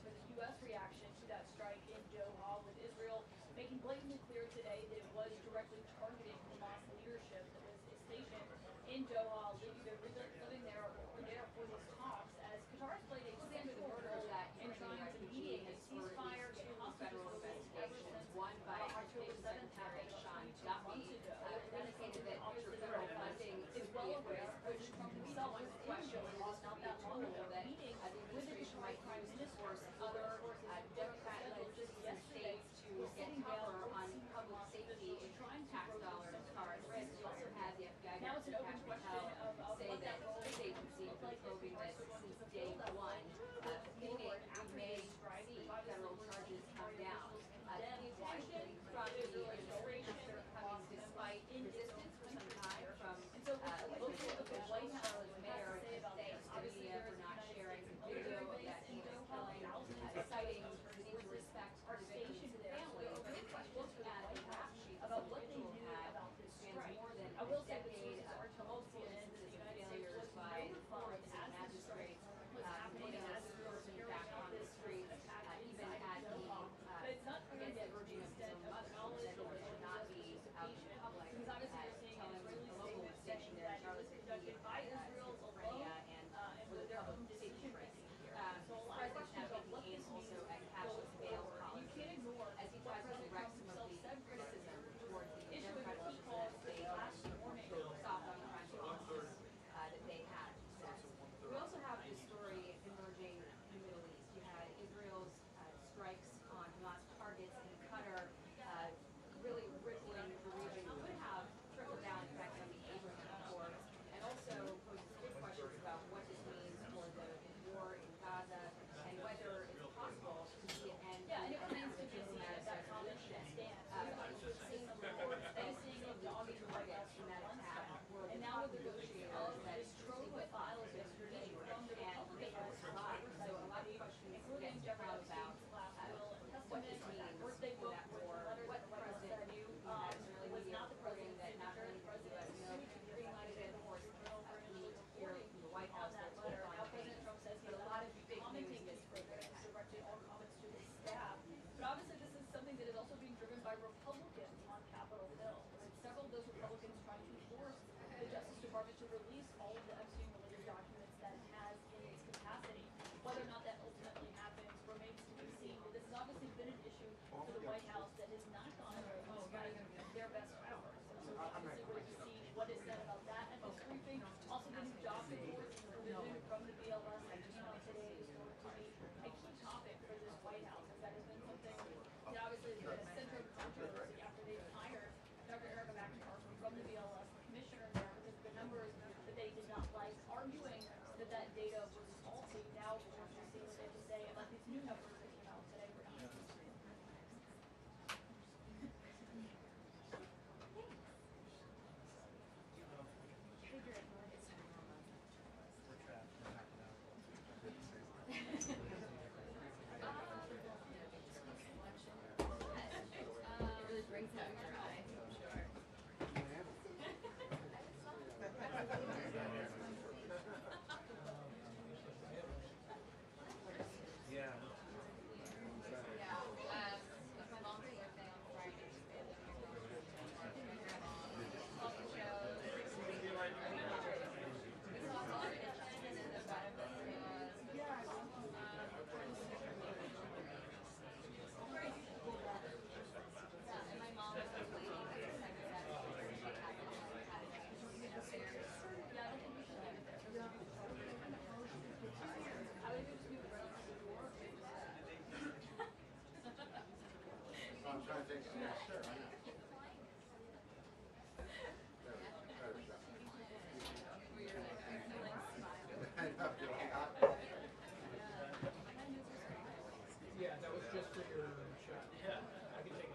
for the U.S. reaction to that strike in Doha, with Israel making blatantly clear today that it was directly targeting Hamas leadership that was stationed in Doha, living there or were there for these talks, as Qatar has played a central role in trying to mediate a ceasefire to federal investigations, one by October 7th, Sean Duffy, indicated that federal funding is well aware, which Trump himself was questioning not that long ago, that the administration might use to force other Democrat-led states to get cover on public safety in tax dollars are at risk. You also had the FBI Director Catherine Pell say that his agency has been probing that since day one, meaning we may see federal charges come down. The attention from the administration coming despite resistance for some time from local officials, Charlotte Mayor, thanks to the media for not sharing the video of that heinous killing, citing the need to respect our victims' family. Looking at the rap sheet about what they knew about this strike. More than a decade of tumultuous failures by courts and magistrates, putting us back on the streets, even at the urging of his own mother, that it should not be out in public, telling the local station there in Charlotte that he is schizophrenia and with a public safety risk. The president now taking aim also at cashless bail policy as he tries to direct some of the criticism towards the Democrat administration that they soft on the crime policies that they had. We also have this story emerging in the Middle East. You had Israel's strikes on Hamas targets in Qatar, really rippling the region, could have trickled down effect on the Abraham Accords, and also poses big questions about what this means for the war in Gaza and whether it's possible to see an end to a diplomatic solution. We've seen the reports facing dogged targets from that attack were the top negotiators that trove with files of strategic and they have survived. So a lot of questions get thrown about what this means for that war, what the president knew. That's really media reporting that not only the U.S. green-lighted it, of course, we need to hear from the White House that letter. Now President Trump says he's a lot of big news this program has directed all comments to his staff. But obviously this is something that is also being driven by Republicans on Capitol Hill. With several of those Republicans trying to force the Justice Department to release all of the Epstein-related documents that it has in its capacity. Whether or not that ultimately happens remains to be seen. But this has obviously been an issue for the White House that has not gone away despite their best efforts. And so we're obviously going to see what is said about that at this briefing. Also, the new job reports provision from the BLS that just went today is going to be a key topic for this White House, as that has been something that obviously has been a center of controversy after they've hired Dr. Erica McIntyre from the BLS, the commissioner there, because the numbers that they did not like, arguing that that data was faulty. Now, of course, we're seeing what they have to say about these new numbers that came out today. It really brings out your eye, I'm sure. Yeah. With my mom's birthday on Friday, my grandma also shows. We saw politicians and the benefits and my mom was waiting at the second that she had it upstairs. Yeah, I don't think we should leave it there. I would just move it around the door. I'm trying to take some. Yeah, sure. Yeah, that was just for your shot. Yeah, I can take it.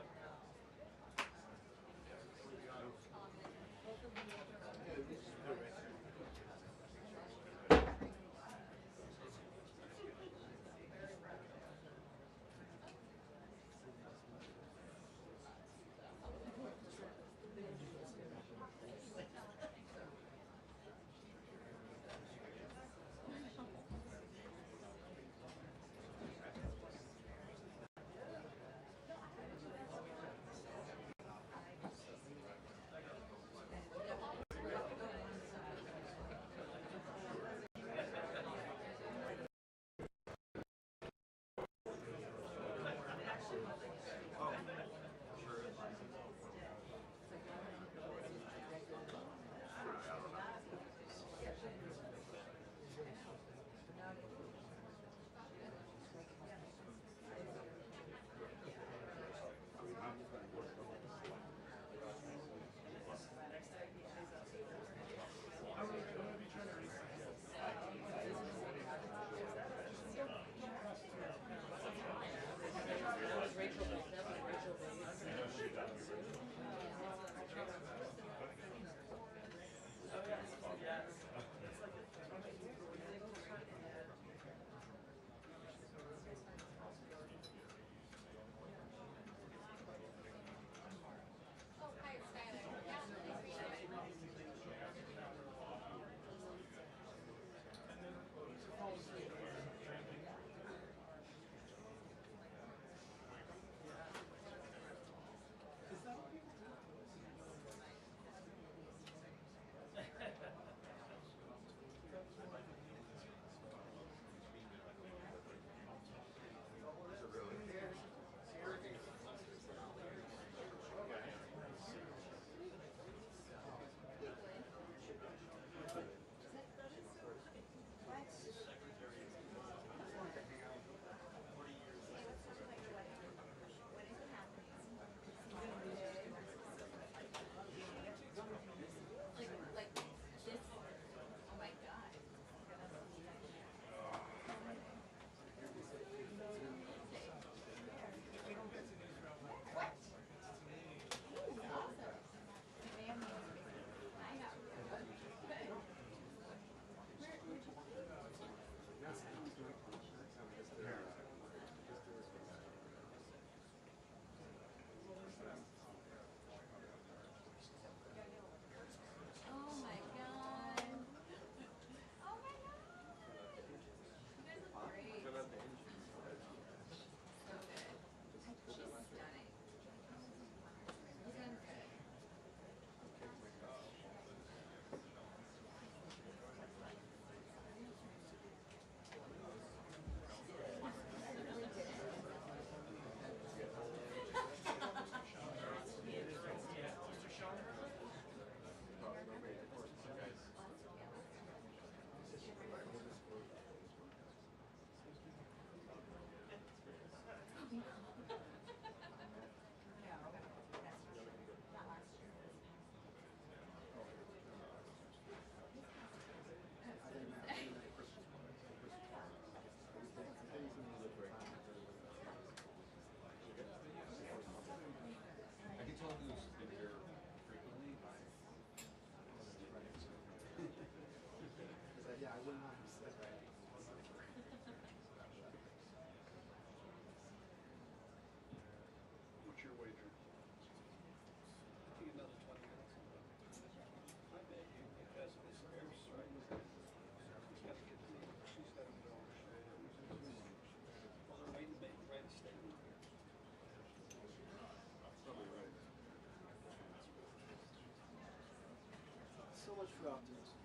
too optimistic.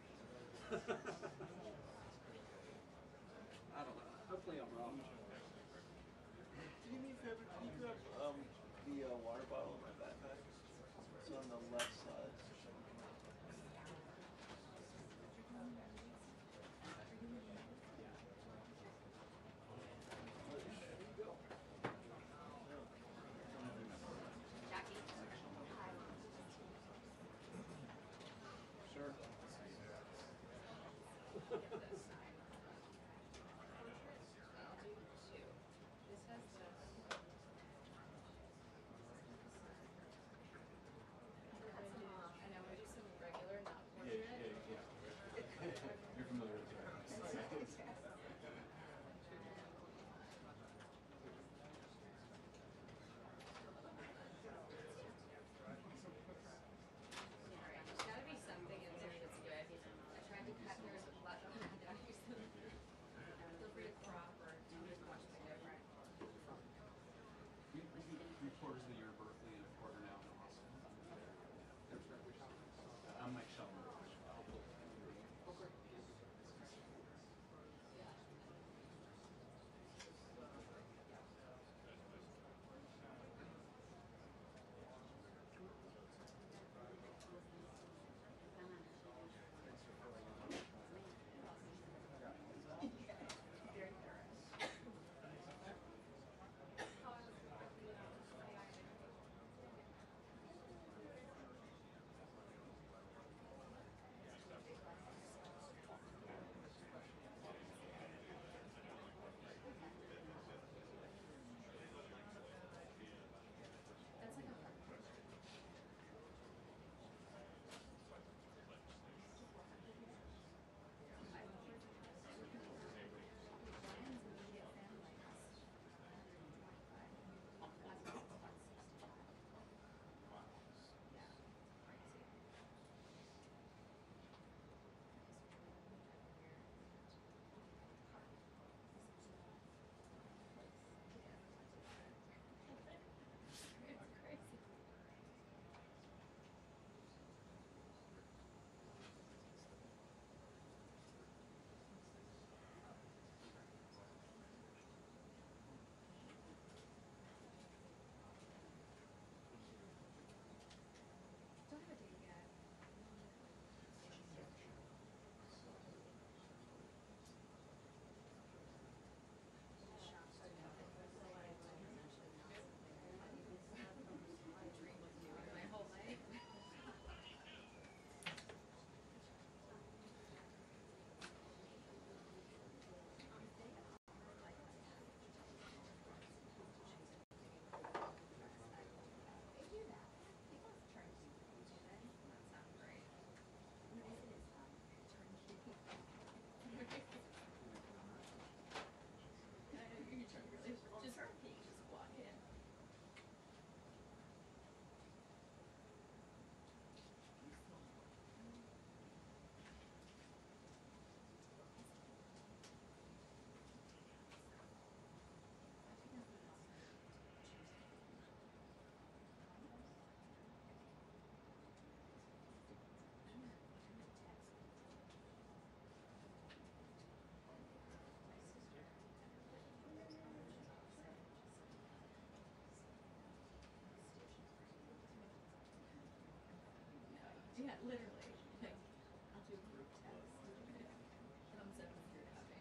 I don't know. Hopefully I'm wrong. Do you me a favor? Can you grab the water bottle in my backpack? It's on the left side. Jackie. Sure. You're familiar with it. There's gotta be something in there that's good. I tried to cut yours with blood on it. I used to feel free to crop or do as much as different. We do 3/4 of the year in Berkeley and a quarter now in Austin. I'm Mike Sheldon. That's like a don't have a date yet. My whole life. They do that. People try to do that. That's not great. Just walk in. Yeah, literally. Like, I'll do a group text. Thumbs up if you're having.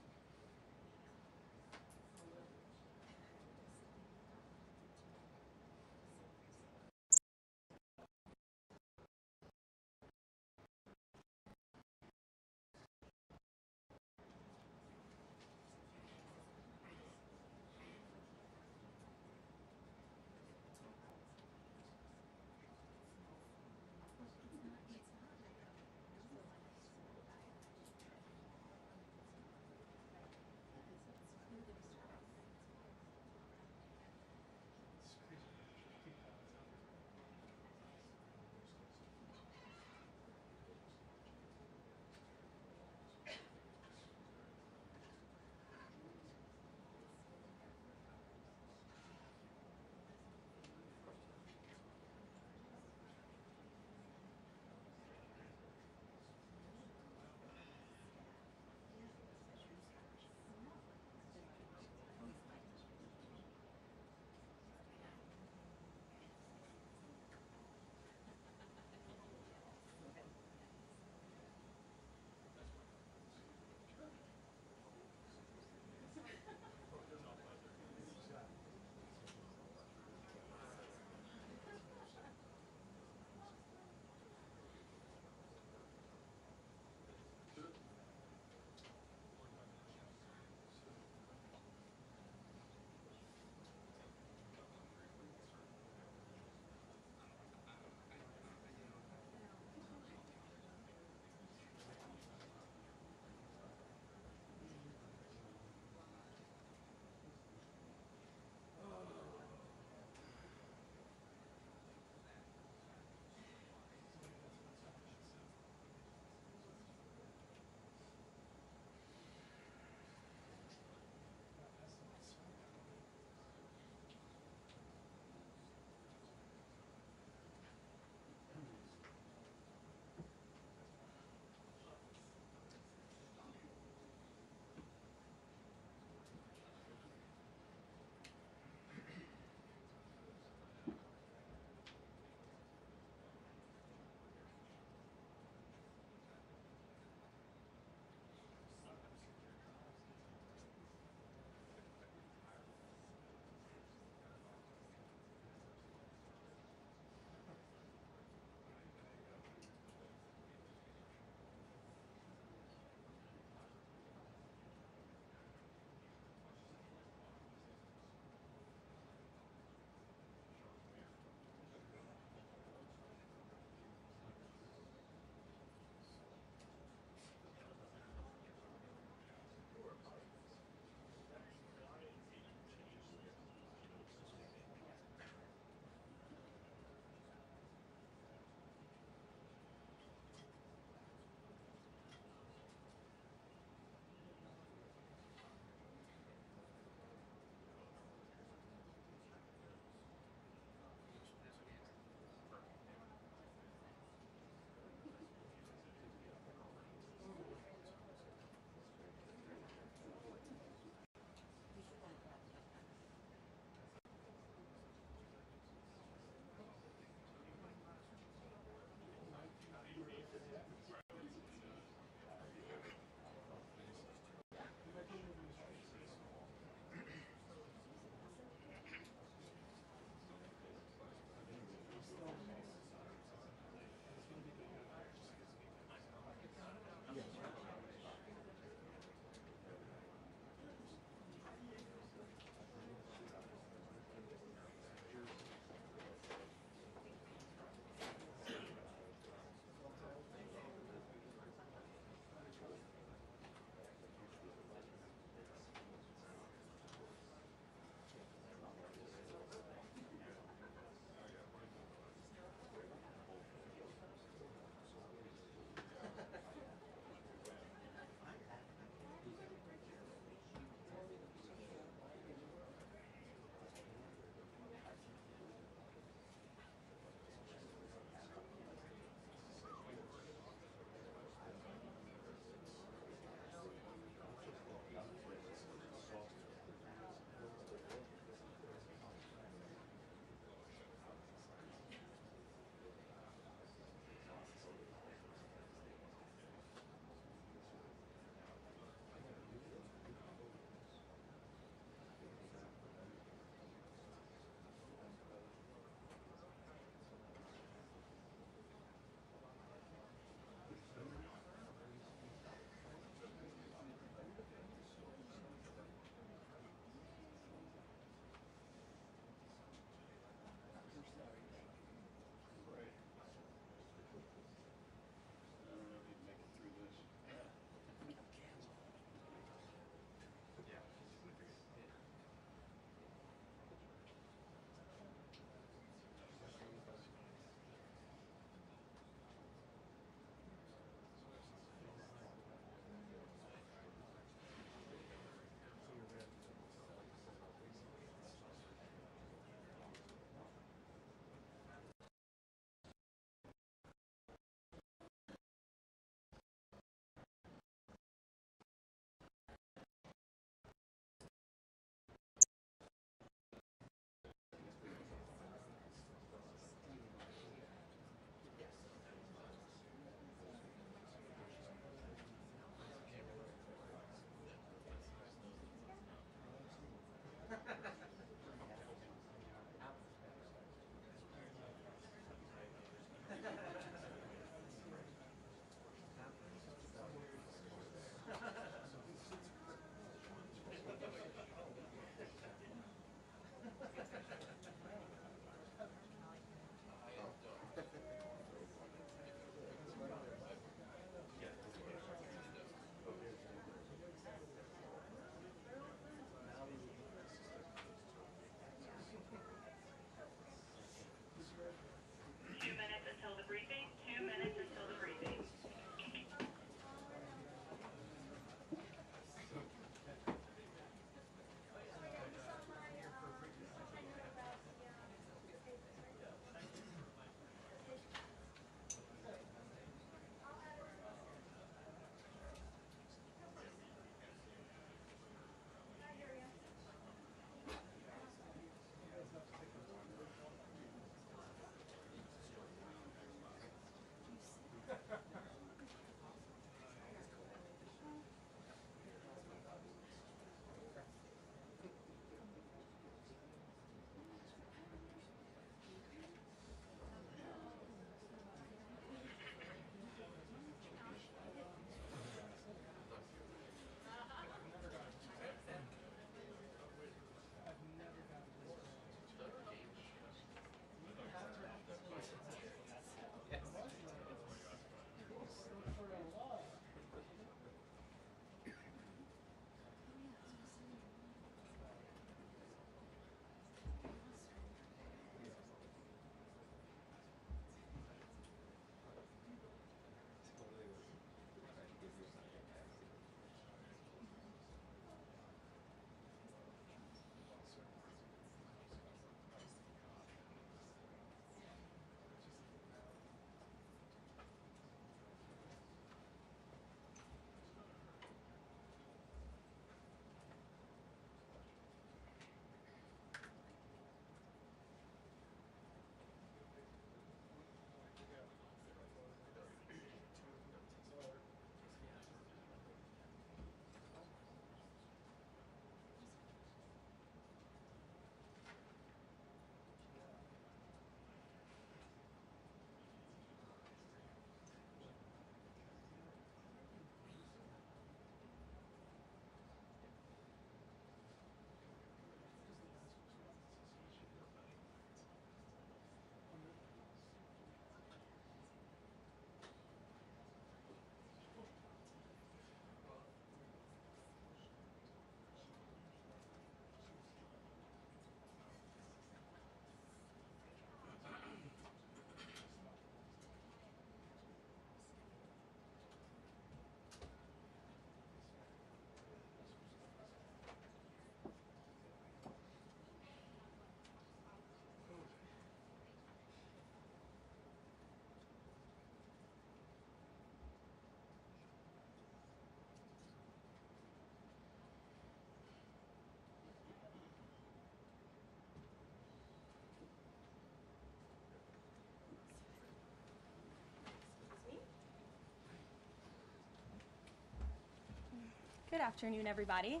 Good afternoon, everybody.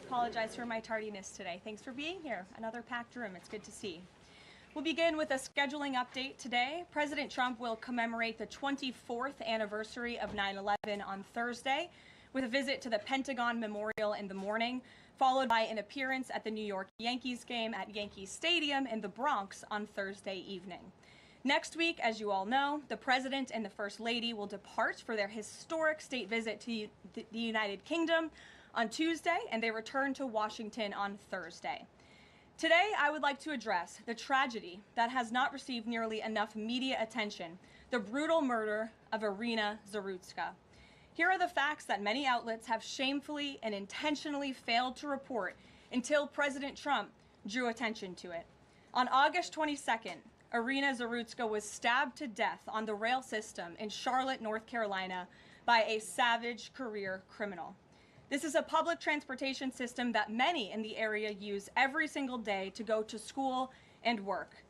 Apologize for my tardiness today. Thanks for being here. Another packed room. It's good to see. We'll begin with a scheduling update today. President Trump will commemorate the 24th anniversary of 9/11 on Thursday with a visit to the Pentagon Memorial in the morning, followed by an appearance at the New York Yankees game at Yankee Stadium in the Bronx on Thursday evening. Next week, as you all know, the President and the First Lady will depart for their historic state visit to the United Kingdom on Tuesday, and they return to Washington on Thursday. Today, I would like to address the tragedy that has not received nearly enough media attention, the brutal murder of Irina Zarutska. Here are the facts that many outlets have shamefully and intentionally failed to report until President Trump drew attention to it. On August 22nd, Irina Zarutska was stabbed to death on the rail system in Charlotte, North Carolina by a savage career criminal. This is a public transportation system that many in the area use every single day to go to school and work.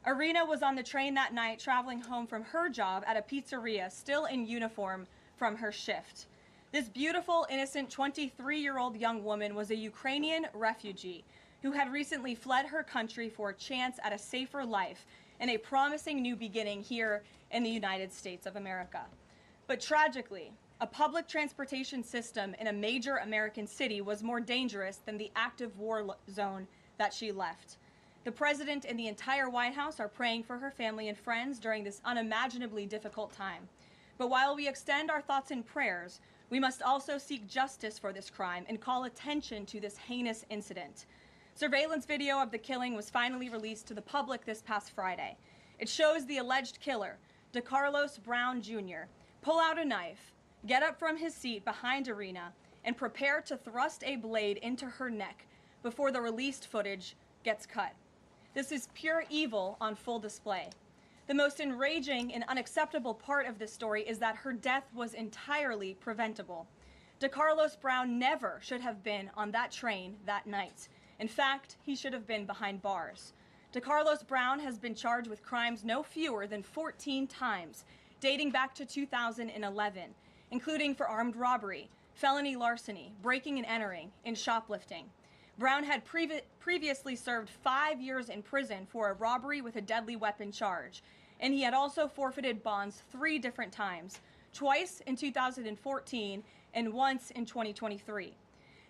Irina was on the train that night traveling home from her job at a pizzeria, still in uniform from her shift. This beautiful, innocent 23-year-old young woman was a Ukrainian refugee who had recently fled her country for a chance at a safer life and a promising new beginning here in the United States of America. But tragically, a public transportation system in a major American city was more dangerous than the active war zone that she left. The President and the entire White House are praying for her family and friends during this unimaginably difficult time. But while we extend our thoughts and prayers, we must also seek justice for this crime and call attention to this heinous incident. Surveillance video of the killing was finally released to the public this past Friday. It shows the alleged killer, DeCarlos Brown Jr., pull out a knife, get up from his seat behind Irina, and prepare to thrust a blade into her neck before the released footage gets cut. This is pure evil on full display. The most enraging and unacceptable part of this story is that her death was entirely preventable. DeCarlos Brown never should have been on that train that night. In fact, he should have been behind bars. DeCarlos Brown has been charged with crimes no fewer than 14 times, dating back to 2011, including for armed robbery, felony larceny, breaking and entering, and shoplifting. Brown had previously served 5 years in prison for a robbery with a deadly weapon charge, and he had also forfeited bonds 3 different times, twice in 2014 and once in 2023.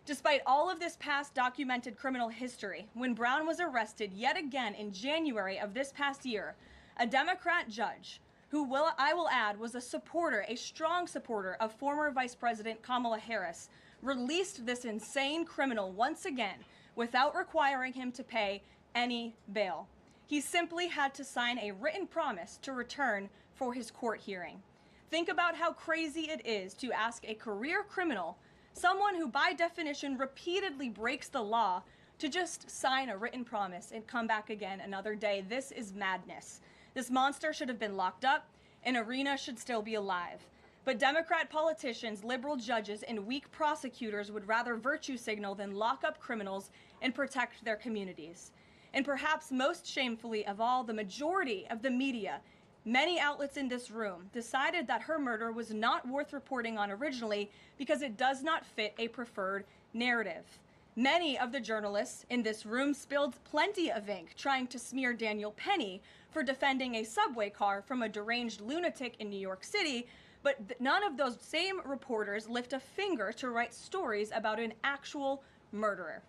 Despite all of this past documented criminal history, when Brown was arrested yet again in January of this past year, a Democrat judge, who I will add was a strong supporter of former Vice President Kamala Harris, released this insane criminal once again without requiring him to pay any bail. He simply had to sign a written promise to return for his court hearing. Think about how crazy it is to ask a career criminal, someone who by definition repeatedly breaks the law, to just sign a written promise and come back again another day. This is madness. This monster should have been locked up, and Irina should still be alive. But Democrat politicians, liberal judges, and weak prosecutors would rather virtue signal than lock up criminals and protect their communities. And perhaps most shamefully of all, the majority of the media, many outlets in this room, decided that her murder was not worth reporting on originally because it does not fit a preferred narrative. Many of the journalists in this room spilled plenty of ink trying to smear Daniel Penny for defending a subway car from a deranged lunatic in New York City, but none of those same reporters lift a finger to write stories about an actual murderer.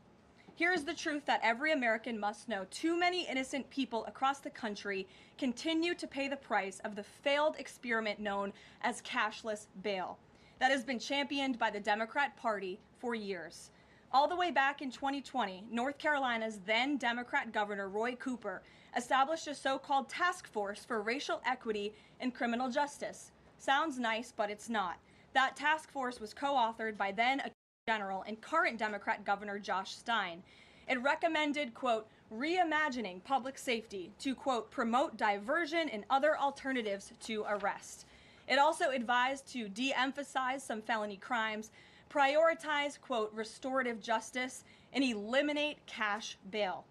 Here's the truth that every American must know. Too many innocent people across the country continue to pay the price of the failed experiment known as cashless bail that has been championed by the Democrat Party for years. All the way back in 2020, North Carolina's then Democrat Governor Roy Cooper established a so-called task force for racial equity and criminal justice. Sounds nice, but it's not. That task force was co-authored by then Attorney General and current Democrat Governor Josh Stein. It recommended, quote, reimagining public safety to, quote, promote diversion and other alternatives to arrest. It also advised to de-emphasize some felony crimes, prioritize, quote, restorative justice, and eliminate cash bail.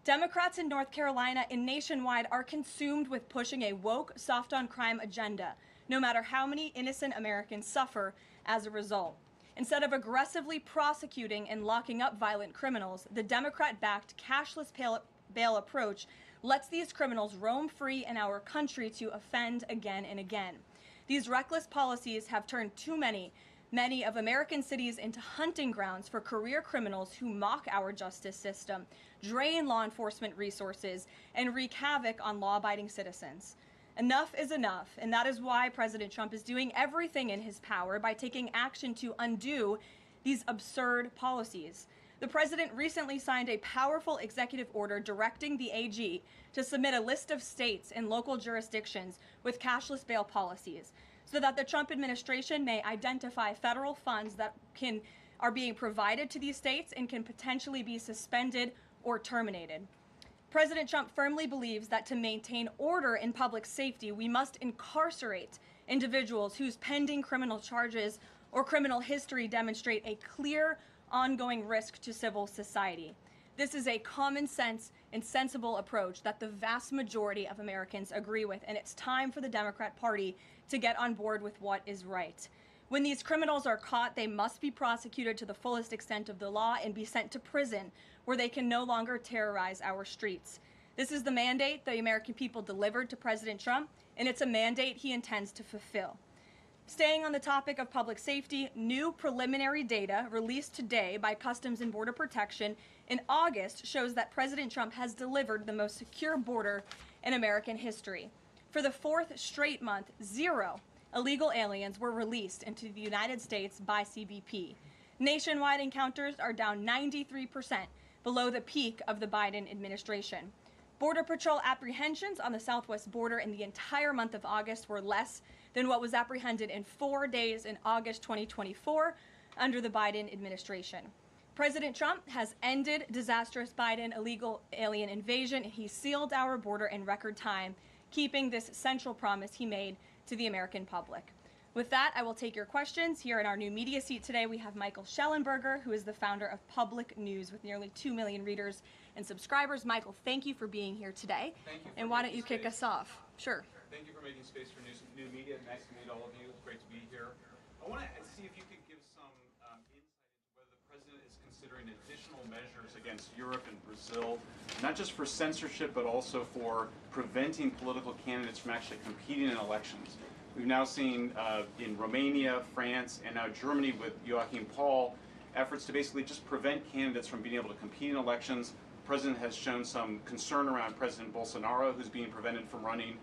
Democrats in North Carolina and nationwide are consumed with pushing a woke, soft-on-crime agenda, no matter how many innocent Americans suffer as a result. Instead of aggressively prosecuting and locking up violent criminals, the Democrat-backed cashless bail approach lets these criminals roam free in our country to offend again and again. These reckless policies have turned too many of American cities into hunting grounds for career criminals who mock our justice system, drain law enforcement resources, and wreak havoc on law-abiding citizens. Enough is enough, and that is why President Trump is doing everything in his power by taking action to undo these absurd policies. The president recently signed a powerful executive order directing the AG to submit a list of states and local jurisdictions with cashless bail policies so that the Trump administration may identify federal funds that are being provided to these states and can potentially be suspended or terminated. President Trump firmly believes that to maintain order in public safety, we must incarcerate individuals whose pending criminal charges or criminal history demonstrate a clear ongoing risk to civil society. This is a common sense and sensible approach that the vast majority of Americans agree with, and it's time for the Democrat Party to get on board with what is right. When these criminals are caught, they must be prosecuted to the fullest extent of the law and be sent to prison, where they can no longer terrorize our streets. This is the mandate the American people delivered to President Trump, and it's a mandate he intends to fulfill. Staying on the topic of public safety, new preliminary data released today by Customs and Border Protection in August shows that President Trump has delivered the most secure border in American history. For the fourth straight month, 0 illegal aliens were released into the United States by CBP. Nationwide encounters are down 93%, below the peak of the Biden administration. Border Patrol apprehensions on the southwest border in the entire month of August were less than what was apprehended in 4 days in August 2024 under the Biden administration. President Trump has ended disastrous Biden illegal alien invasion, and he sealed our border in record time, keeping this central promise he made to the American public. With that, I will take your questions. Here in our new media seat today, we have Michael Schellenberger, who is the founder of Public News with nearly 2 million readers and subscribers. Michael, thank you for being here today. Thank you. And why don't you kick us off? Sure. Thank you for making space for new media. Nice to meet all of you. It's great to be here. I want to see if you could give some insight into whether the president is considering additional measures against Europe and Brazil, not just for censorship, but also for preventing political candidates from actually competing in elections. We've now seen in Romania, France, and now Germany with Joachim Paul, efforts to basically just prevent candidates from being able to compete in elections. The president has shown some concern around President Bolsonaro, who's being prevented from running.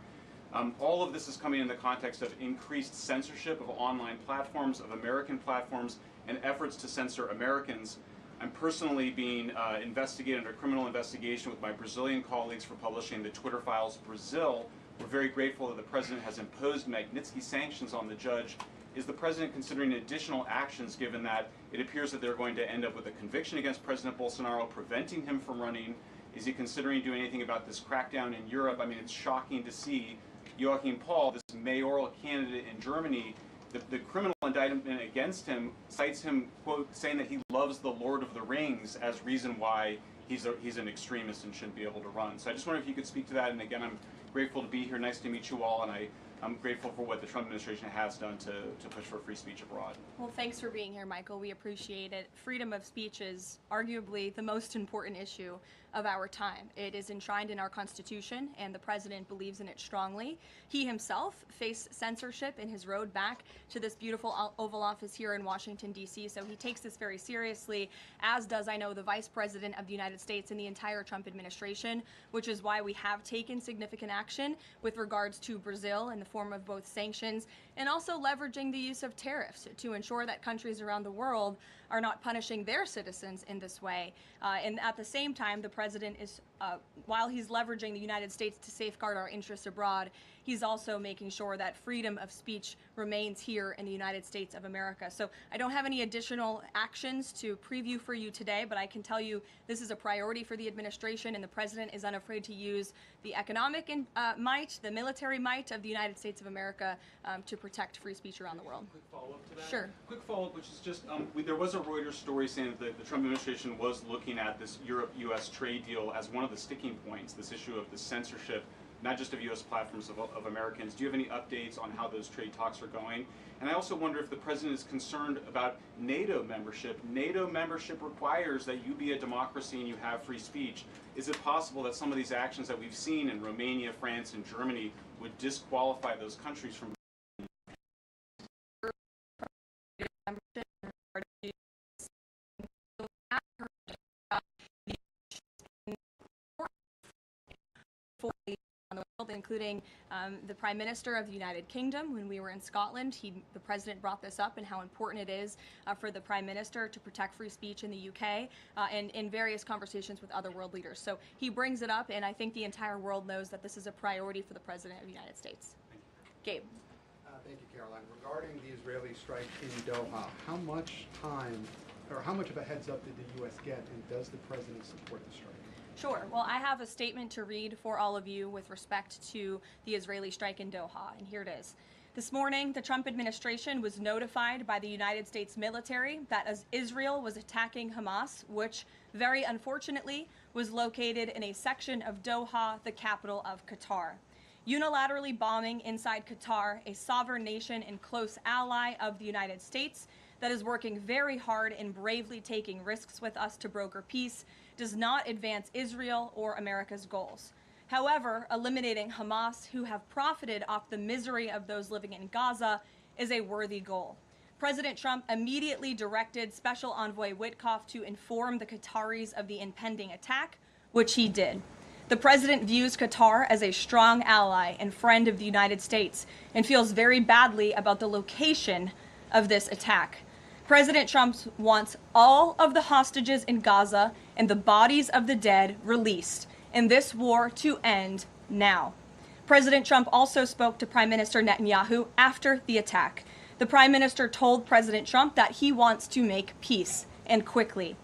All of this is coming in the context of increased censorship of online platforms, of American platforms, and efforts to censor Americans. I'm personally being investigated under criminal investigation with my Brazilian colleagues for publishing the Twitter Files Brazil. We're very grateful that the president has imposed Magnitsky sanctions on the judge. Is the president considering additional actions, given that it appears that they're going to end up with a conviction against President Bolsonaro, preventing him from running? Is he considering doing anything about this crackdown in Europe? I mean, it's shocking to see Joachim Paul, this mayoral candidate in Germany, the criminal indictment against him cites him, quote, saying that he loves the Lord of the Rings as reason why he's an extremist and shouldn't be able to run. So I just wonder if you could speak to that. And again, I'm grateful to be here. Nice to meet you all. And I'm grateful for what the Trump administration has done to push for free speech abroad. Well, thanks for being here, Michael. We appreciate it. Freedom of speech is arguably the most important issue of our time. It is enshrined in our Constitution, and the president believes in it strongly. He himself faced censorship in his road back to this beautiful Oval Office here in Washington, D.C., so he takes this very seriously, as does, I know, the Vice President of the United States and the entire Trump administration, which is why we have taken significant action with regards to Brazil in the form of both sanctions and also leveraging the use of tariffs to ensure that countries around the world are not punishing their citizens in this way. And at the same time, the president is, while he's leveraging the United States to safeguard our interests abroad, he's also making sure that freedom of speech remains here in the United States of America. So I don't have any additional actions to preview for you today, but I can tell you this is a priority for the administration, and the president is unafraid to use the economic might, the military might of the United States of America to protect free speech around the world. Quick follow-up to that? Sure. Quick follow-up, which is just, there was a Reuters story saying that the Trump administration was looking at this Europe-U.S. trade deal as one of the sticking points, this issue of the censorship not just of U.S. platforms, of Americans. Do you have any updates on how those trade talks are going? And I also wonder if the president is concerned about NATO membership. NATO membership requires that you be a democracy and you have free speech. Is it possible that some of these actions that we've seen in Romania, France, and Germany would disqualify those countries from on the world, including the Prime Minister of the United Kingdom. When we were in Scotland, the President brought this up and how important it is for the Prime Minister to protect free speech in the UK and in various conversations with other world leaders. So he brings it up, and I think the entire world knows that this is a priority for the President of the United States. Gabe. Thank you, Caroline. Regarding the Israeli strike in Doha, how much time or how much of a heads up did the U.S. get, and does the President support the strike? Sure. Well, I have a statement to read for all of you with respect to the Israeli strike in Doha, and here it is. This morning, the Trump administration was notified by the United States military that as Israel was attacking Hamas, which very unfortunately was located in a section of Doha, the capital of Qatar. Unilaterally bombing inside Qatar, a sovereign nation and close ally of the United States that is working very hard and bravely taking risks with us to broker peace, does not advance Israel or America's goals. However, eliminating Hamas, who have profited off the misery of those living in Gaza, is a worthy goal. President Trump immediately directed Special Envoy Witkoff to inform the Qataris of the impending attack, which he did. The president views Qatar as a strong ally and friend of the United States and feels very badly about the location of this attack. President Trump wants all of the hostages in Gaza and the bodies of the dead released, and this war to end now. President Trump also spoke to Prime Minister Netanyahu after the attack. The Prime Minister told President Trump that he wants to make peace, and quickly.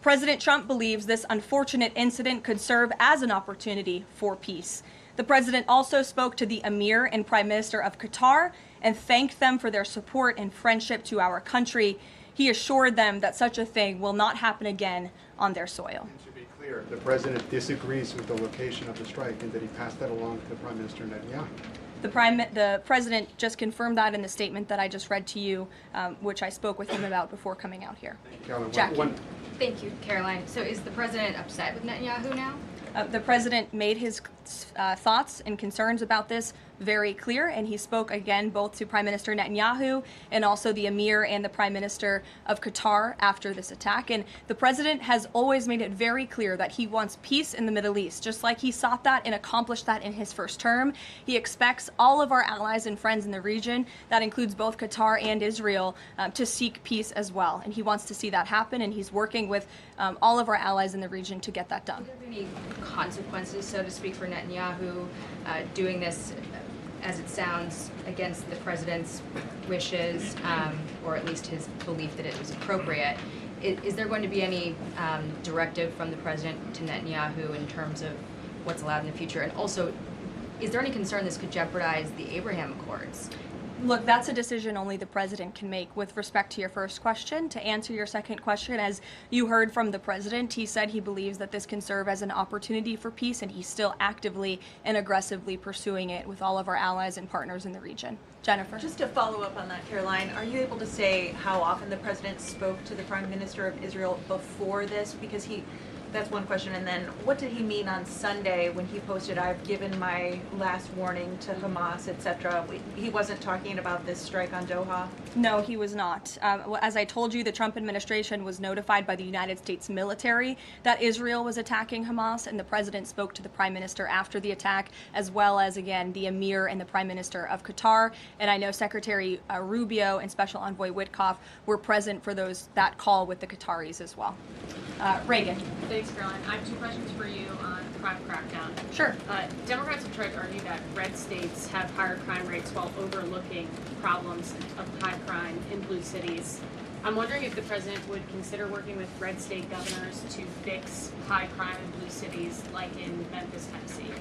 President Trump believes this unfortunate incident could serve as an opportunity for peace. The president also spoke to the Emir and Prime Minister of Qatar and thanked them for their support and friendship to our country. He assured them that such a thing will not happen again on their soil. And to be clear, the president disagrees with the location of the strike, and that he passed that along to Prime Minister Netanyahu. The president just confirmed that in the statement that I just read to you, which I spoke with him about before coming out here. Jackie. Thank you, Caroline. So is the president upset with Netanyahu now? The president made his thoughts and concerns about this very clear, and he spoke again both to Prime Minister Netanyahu and also the Emir and the Prime Minister of Qatar after this attack. And the president has always made it very clear that he wants peace in the Middle East, just like he sought that and accomplished that in his first term. He expects all of our allies and friends in the region, that includes both Qatar and Israel, to seek peace as well. And he wants to see that happen, and he's working with all of our allies in the region to get that done. Are there any consequences, so to speak, for Netanyahu doing this, as it sounds, against the president's wishes, or at least his belief that it was appropriate? Is there going to be any directive from the president to Netanyahu in terms of what's allowed in the future? And also, is there any concern this could jeopardize the Abraham Accords? Look, that's a decision only the president can make. With respect to your first question, to answer your second question, as you heard from the president, he said he believes that this can serve as an opportunity for peace, and he's still actively and aggressively pursuing it with all of our allies and partners in the region. Jennifer? Just to follow up on that, Caroline, are you able to say how often the president spoke to the Prime Minister of Israel before this? Because that's one question. And then what did he mean on Sunday when he posted, "I've given my last warning to Hamas," etc.? He wasn't talking about this strike on Doha? No, he was not. As I told you, the Trump administration was notified by the United States military that Israel was attacking Hamas, and the president spoke to the Prime Minister after the attack, as well as, again, the Emir and the Prime Minister of Qatar. And I know Secretary Rubio and Special Envoy Witkoff were present for that call with the Qataris as well. Reagan. Thanks, Caroline. I have two questions for you on crime crackdown. Sure. Democrats have tried to argue that red states have higher crime rates while overlooking problems of high crime in blue cities. I'm wondering if the president would consider working with red state governors to fix high crime in blue cities like in Memphis, Tennessee.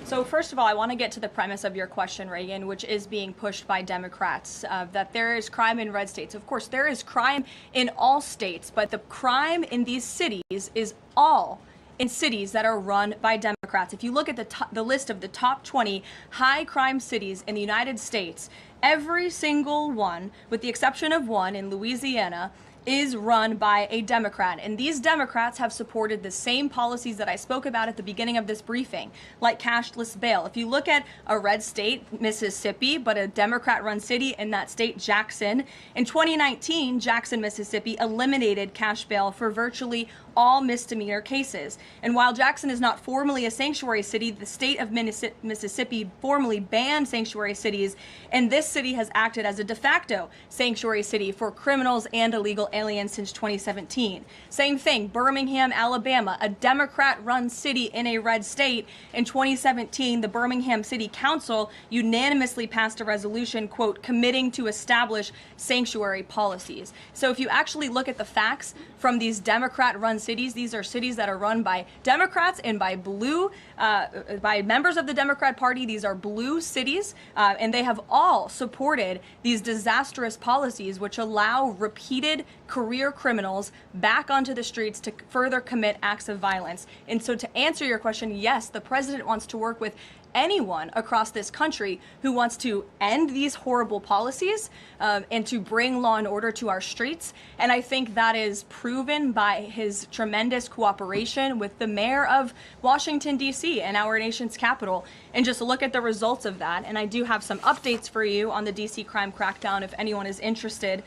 So first of all, I want to get to the premise of your question, Reagan, which is being pushed by Democrats, that there is crime in red states. Of course, there is crime in all states, but the crime in these cities is all in cities that are run by Democrats. If you look at the list of the top 20 high crime cities in the United States, every single one, with the exception of one in Louisiana, is run by a Democrat. And these Democrats have supported the same policies that I spoke about at the beginning of this briefing, like cashless bail. If you look at a red state, Mississippi, but a Democrat-run city in that state, Jackson, in 2019, Jackson, Mississippi eliminated cash bail for virtually all misdemeanor cases. And while Jackson is not formally a sanctuary city, the state of Mississippi formally banned sanctuary cities, and this city has acted as a de facto sanctuary city for criminals and illegal aliens since 2017. Same thing, Birmingham, Alabama, a Democrat-run city in a red state. In 2017, the Birmingham City Council unanimously passed a resolution, quote, committing to establish sanctuary policies. So if you actually look at the facts from these Democrat-run cities, these are cities that are run by Democrats and by by members of the Democrat Party. These are blue cities, and they have all supported these disastrous policies which allow repeated career criminals back onto the streets to further commit acts of violence. And so to answer your question, yes, the president wants to work with anyone across this country who wants to end these horrible policies and to bring law and order to our streets. And I think that is proven by his tremendous cooperation with the mayor of Washington, D.C. and our nation's capital. And just look at the results of that. And I do have some updates for you on the D.C. crime crackdown if anyone is interested.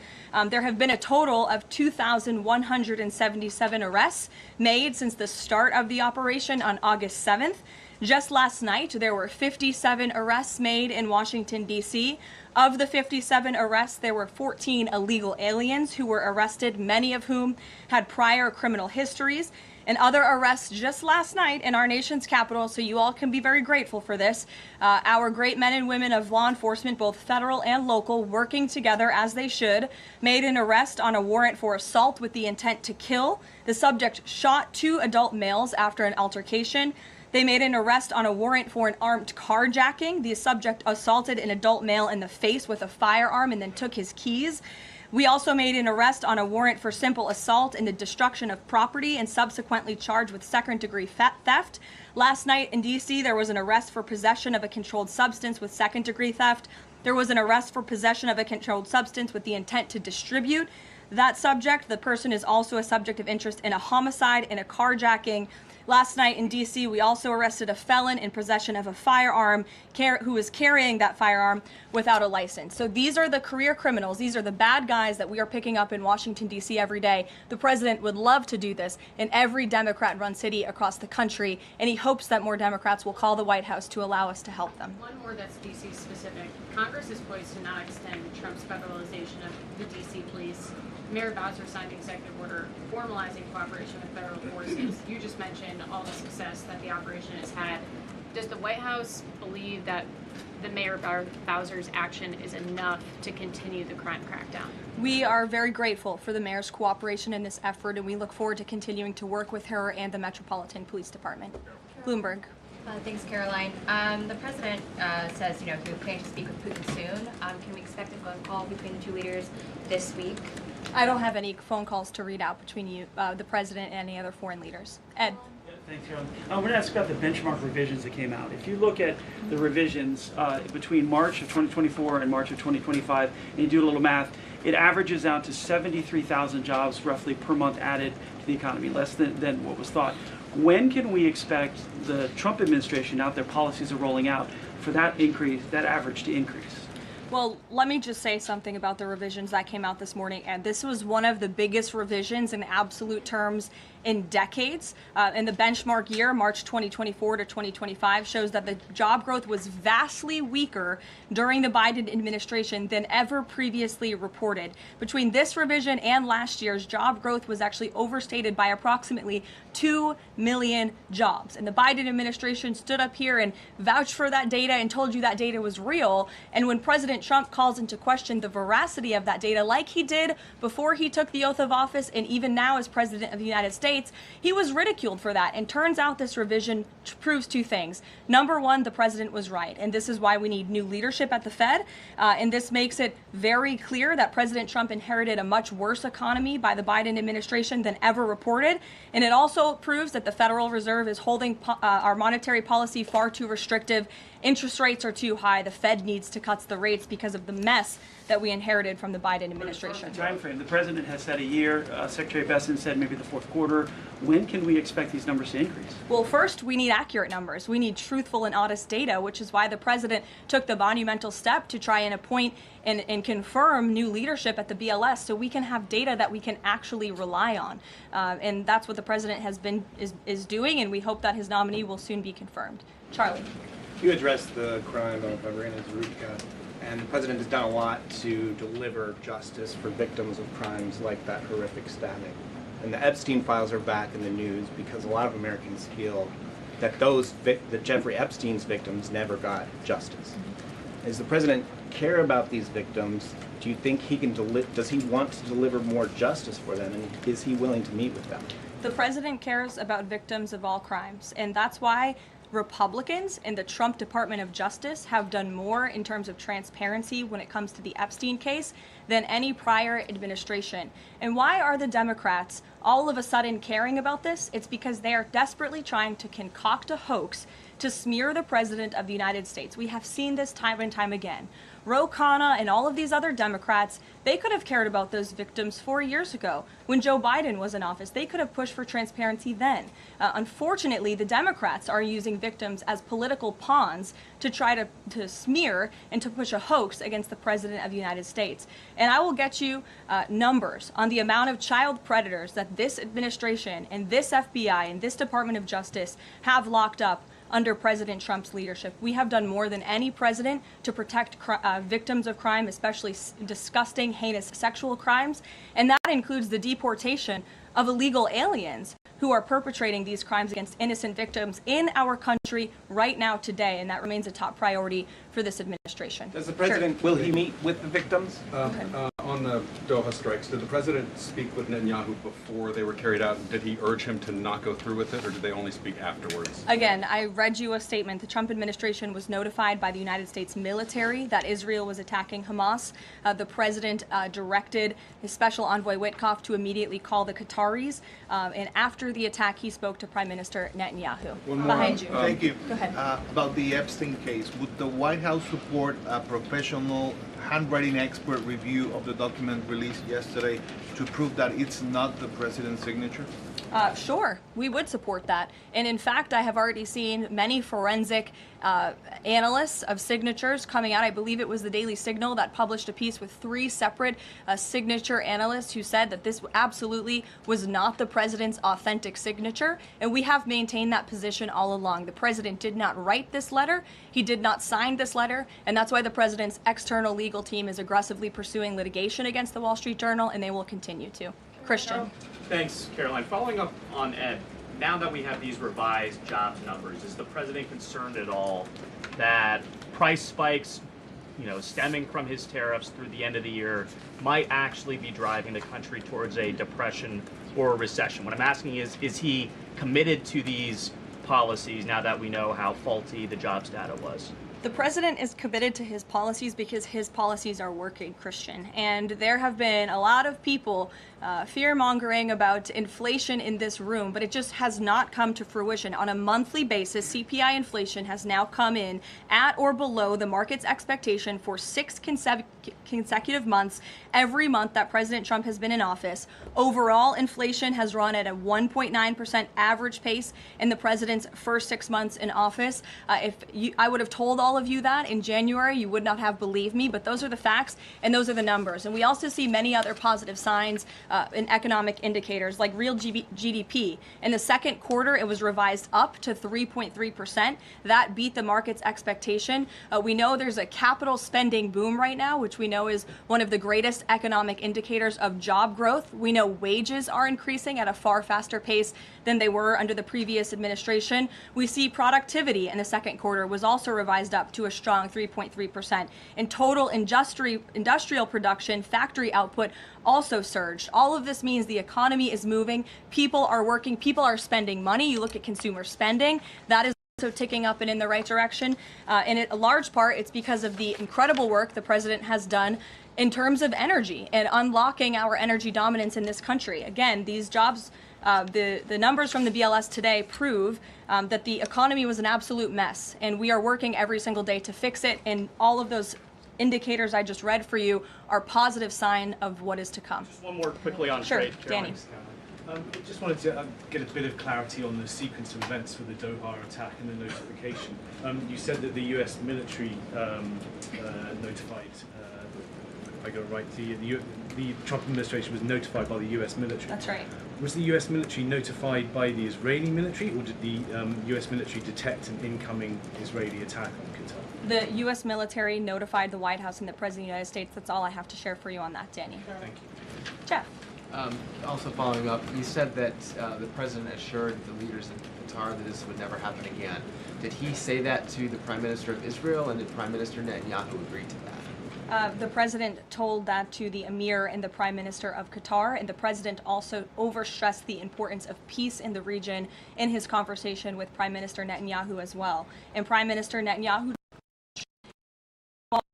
There have been a total of 2,177 arrests made since the start of the operation on August 7th. Just last night, there were 57 arrests made in Washington, D.C. Of the 57 arrests, there were 14 illegal aliens who were arrested, many of whom had prior criminal histories. And other arrests just last night in our nation's capital, so you all can be very grateful for this. Our great men and women of law enforcement, both federal and local, working together as they should, made an arrest on a warrant for assault with the intent to kill. The subject shot 2 adult males after an altercation. They made an arrest on a warrant for an armed carjacking. The subject assaulted an adult male in the face with a firearm and then took his keys. We also made an arrest on a warrant for simple assault and the destruction of property and subsequently charged with second-degree theft. Last night in D.C., there was an arrest for possession of a controlled substance with second-degree theft. There was an arrest for possession of a controlled substance with the intent to distribute. That subject, the person is also a subject of interest in a homicide and a carjacking. Last night in D.C., we also arrested a felon in possession of a firearm who was carrying that firearm without a license. So these are the career criminals. These are the bad guys that we are picking up in Washington, D.C. every day. The president would love to do this in every Democrat-run city across the country, and he hopes that more Democrats will call the White House to allow us to help them. One more that's D.C. specific. Congress is poised to not extend Trump's federalization of the D.C. police. Mayor Bowser signed an executive order formalizing cooperation with federal forces. You just mentioned all the success that the operation has had. Does the White House believe that the Mayor Bowser's action is enough to continue the crime crackdown? We are very grateful for the mayor's cooperation in this effort, and we look forward to continuing to work with her and the Metropolitan Police Department. Bloomberg. Thanks, Caroline. The president says, he would plan to speak with Putin soon. Can we expect a phone call between the two leaders this week? I don't have any phone calls to read out between the president and any other foreign leaders. Ed. Thanks, Carolyn. I want to ask about the benchmark revisions that came out. If you look at the revisions between March of 2024 and March of 2025, and you do a little math, it averages out to 73,000 jobs roughly per month added to the economy, less than what was thought. When can we expect the Trump administration, now that their policies are rolling out, for that increase, that average to increase? Well, let me just say something about the revisions that came out this morning. And this was one of the biggest revisions in absolute terms in decades. In the benchmark year, March 2024 to 2025, shows that the job growth was vastly weaker during the Biden administration than ever previously reported. Between this revision and last year's, job growth was actually overstated by approximately 2 million jobs. And the Biden administration stood up here and vouched for that data and told you that data was real. And when President President Trump calls into question the veracity of that data, like he did before he took the oath of office and even now as President of the United States, he was ridiculed for that. And turns out this revision proves two things. Number one, the president was right, and this is why we need new leadership at the Fed. And this makes it very clear that President Trump inherited a much worse economy by the Biden administration than ever reported. And it also proves that the Federal Reserve is holding our monetary policy far too restrictive. Interest rates are too high. The Fed needs to cut the rates because of the mess that we inherited from the Biden administration. Time frame. The president has said a year. Secretary Besson said maybe the fourth quarter. When can we expect these numbers to increase? Well, first, we need accurate numbers. We need truthful and honest data, which is why the president took the monumental step to try and appoint and confirm new leadership at the BLS so we can have data that we can actually rely on. And that's what the president is doing, and we hope that his nominee will soon be confirmed. Charlie. You addressed the crime of Irina Zurika, and the president has done a lot to deliver justice for victims of crimes like that horrific stabbing. And the Epstein files are back in the news because a lot of Americans feel that that Jeffrey Epstein's victims never got justice. Does the president care about these victims? Do you think he can does he want to deliver more justice for them, and is he willing to meet with them? The president cares about victims of all crimes, and that's why Republicans in the Trump Department of Justice have done more in terms of transparency when it comes to the Epstein case than any prior administration. And why are the Democrats all of a sudden caring about this? It's because they are desperately trying to concoct a hoax to smear the President of the United States. We have seen this time and time again. Ro Khanna and all of these other Democrats, they could have cared about those victims 4 years ago when Joe Biden was in office. They could have pushed for transparency then. Unfortunately, the Democrats are using victims as political pawns to try to smear and to push a hoax against the President of the United States. And I will get you numbers on the amount of child predators that this administration and this FBI and this Department of Justice have locked up under President Trump's leadership. We have done more than any president to protect victims of crime, especially disgusting, heinous sexual crimes. And that includes the deportation of illegal aliens who are perpetrating these crimes against innocent victims in our country right now today. And that remains a top priority for this administration. Does the president, will he meet with the victims? On the Doha strikes, did the president speak with Netanyahu before they were carried out? Did he urge him to not go through with it, or did they only speak afterwards? Again, I read you a statement. The Trump administration was notified by the United States military that Israel was attacking Hamas. The president directed his special envoy Witkoff to immediately call the Qataris. And after the attack, he spoke to Prime Minister Netanyahu. Behind you. Thank you. Go ahead. About the Epstein case, would the White House support a professional handwriting expert review of the document released yesterday to prove that it's not the president's signature? Sure, we would support that. And in fact, I have already seen many forensic analysts of signatures coming out. I believe it was the Daily Signal that published a piece with 3 separate signature analysts who said that this absolutely was not the president's authentic signature. And we have maintained that position all along. The president did not write this letter. He did not sign this letter. And that's why the president's external legal team is aggressively pursuing litigation against the Wall Street Journal, and they will continue to. Christian. Thanks, Karoline. Following up on Ed, now that we have these revised jobs numbers, is the president concerned at all that price spikes, stemming from his tariffs through the end of the year might actually be driving the country towards a depression or a recession? What I'm asking is he committed to these policies now that we know how faulty the jobs data was? The president is committed to his policies because his policies are working, Christian. And there have been a lot of people fear-mongering about inflation in this room, but it just has not come to fruition. On a monthly basis, CPI inflation has now come in at or below the market's expectation for 6 consecutive months, every month that President Trump has been in office. Overall, inflation has run at a 1.9% average pace in the president's first 6 months in office. I would have told all of you that in January, you would not have believed me, but those are the facts and those are the numbers. And we also see many other positive signs in economic indicators like real GDP. In the second quarter, it was revised up to 3.3%. That beat the market's expectation. We know there's a capital spending boom right now, which we know is one of the greatest economic indicators of job growth. We know wages are increasing at a far faster pace than they were under the previous administration. We see productivity in the second quarter was also revised up up to a strong 3.3%. And total industrial production, factory output also surged. All of this means the economy is moving, people are working, people are spending money. You look at consumer spending, that is also ticking up and in the right direction. And a large part, it's because of the incredible work the president has done in terms of energy and unlocking our energy dominance in this country. Again, these jobs, the numbers from the BLS today prove that the economy was an absolute mess, and we are working every single day to fix it, and all of those indicators I just read for you are positive sign of what is to come. Just one more quickly on sure, trade, Danny. I just wanted to get a bit of clarity on the sequence of events for the Doha attack and the notification. You said that the U.S. military notified, if I got it right, the Trump administration was notified by the U.S. military. That's right. Was the U.S. military notified by the Israeli military, or did the U.S. military detect an incoming Israeli attack on Qatar? The U.S. military notified the White House and the President of the United States. That's all I have to share for you on that, Danny. Thank you. Jeff. Also following up, you said that the president assured the leaders in Qatar that this would never happen again. Did he say that to the Prime Minister of Israel, and did Prime Minister Netanyahu agree to that? The president told that to the emir and the prime minister of Qatar, and the president also overstressed the importance of peace in the region in his conversation with Prime Minister Netanyahu as well. And Prime Minister Netanyahu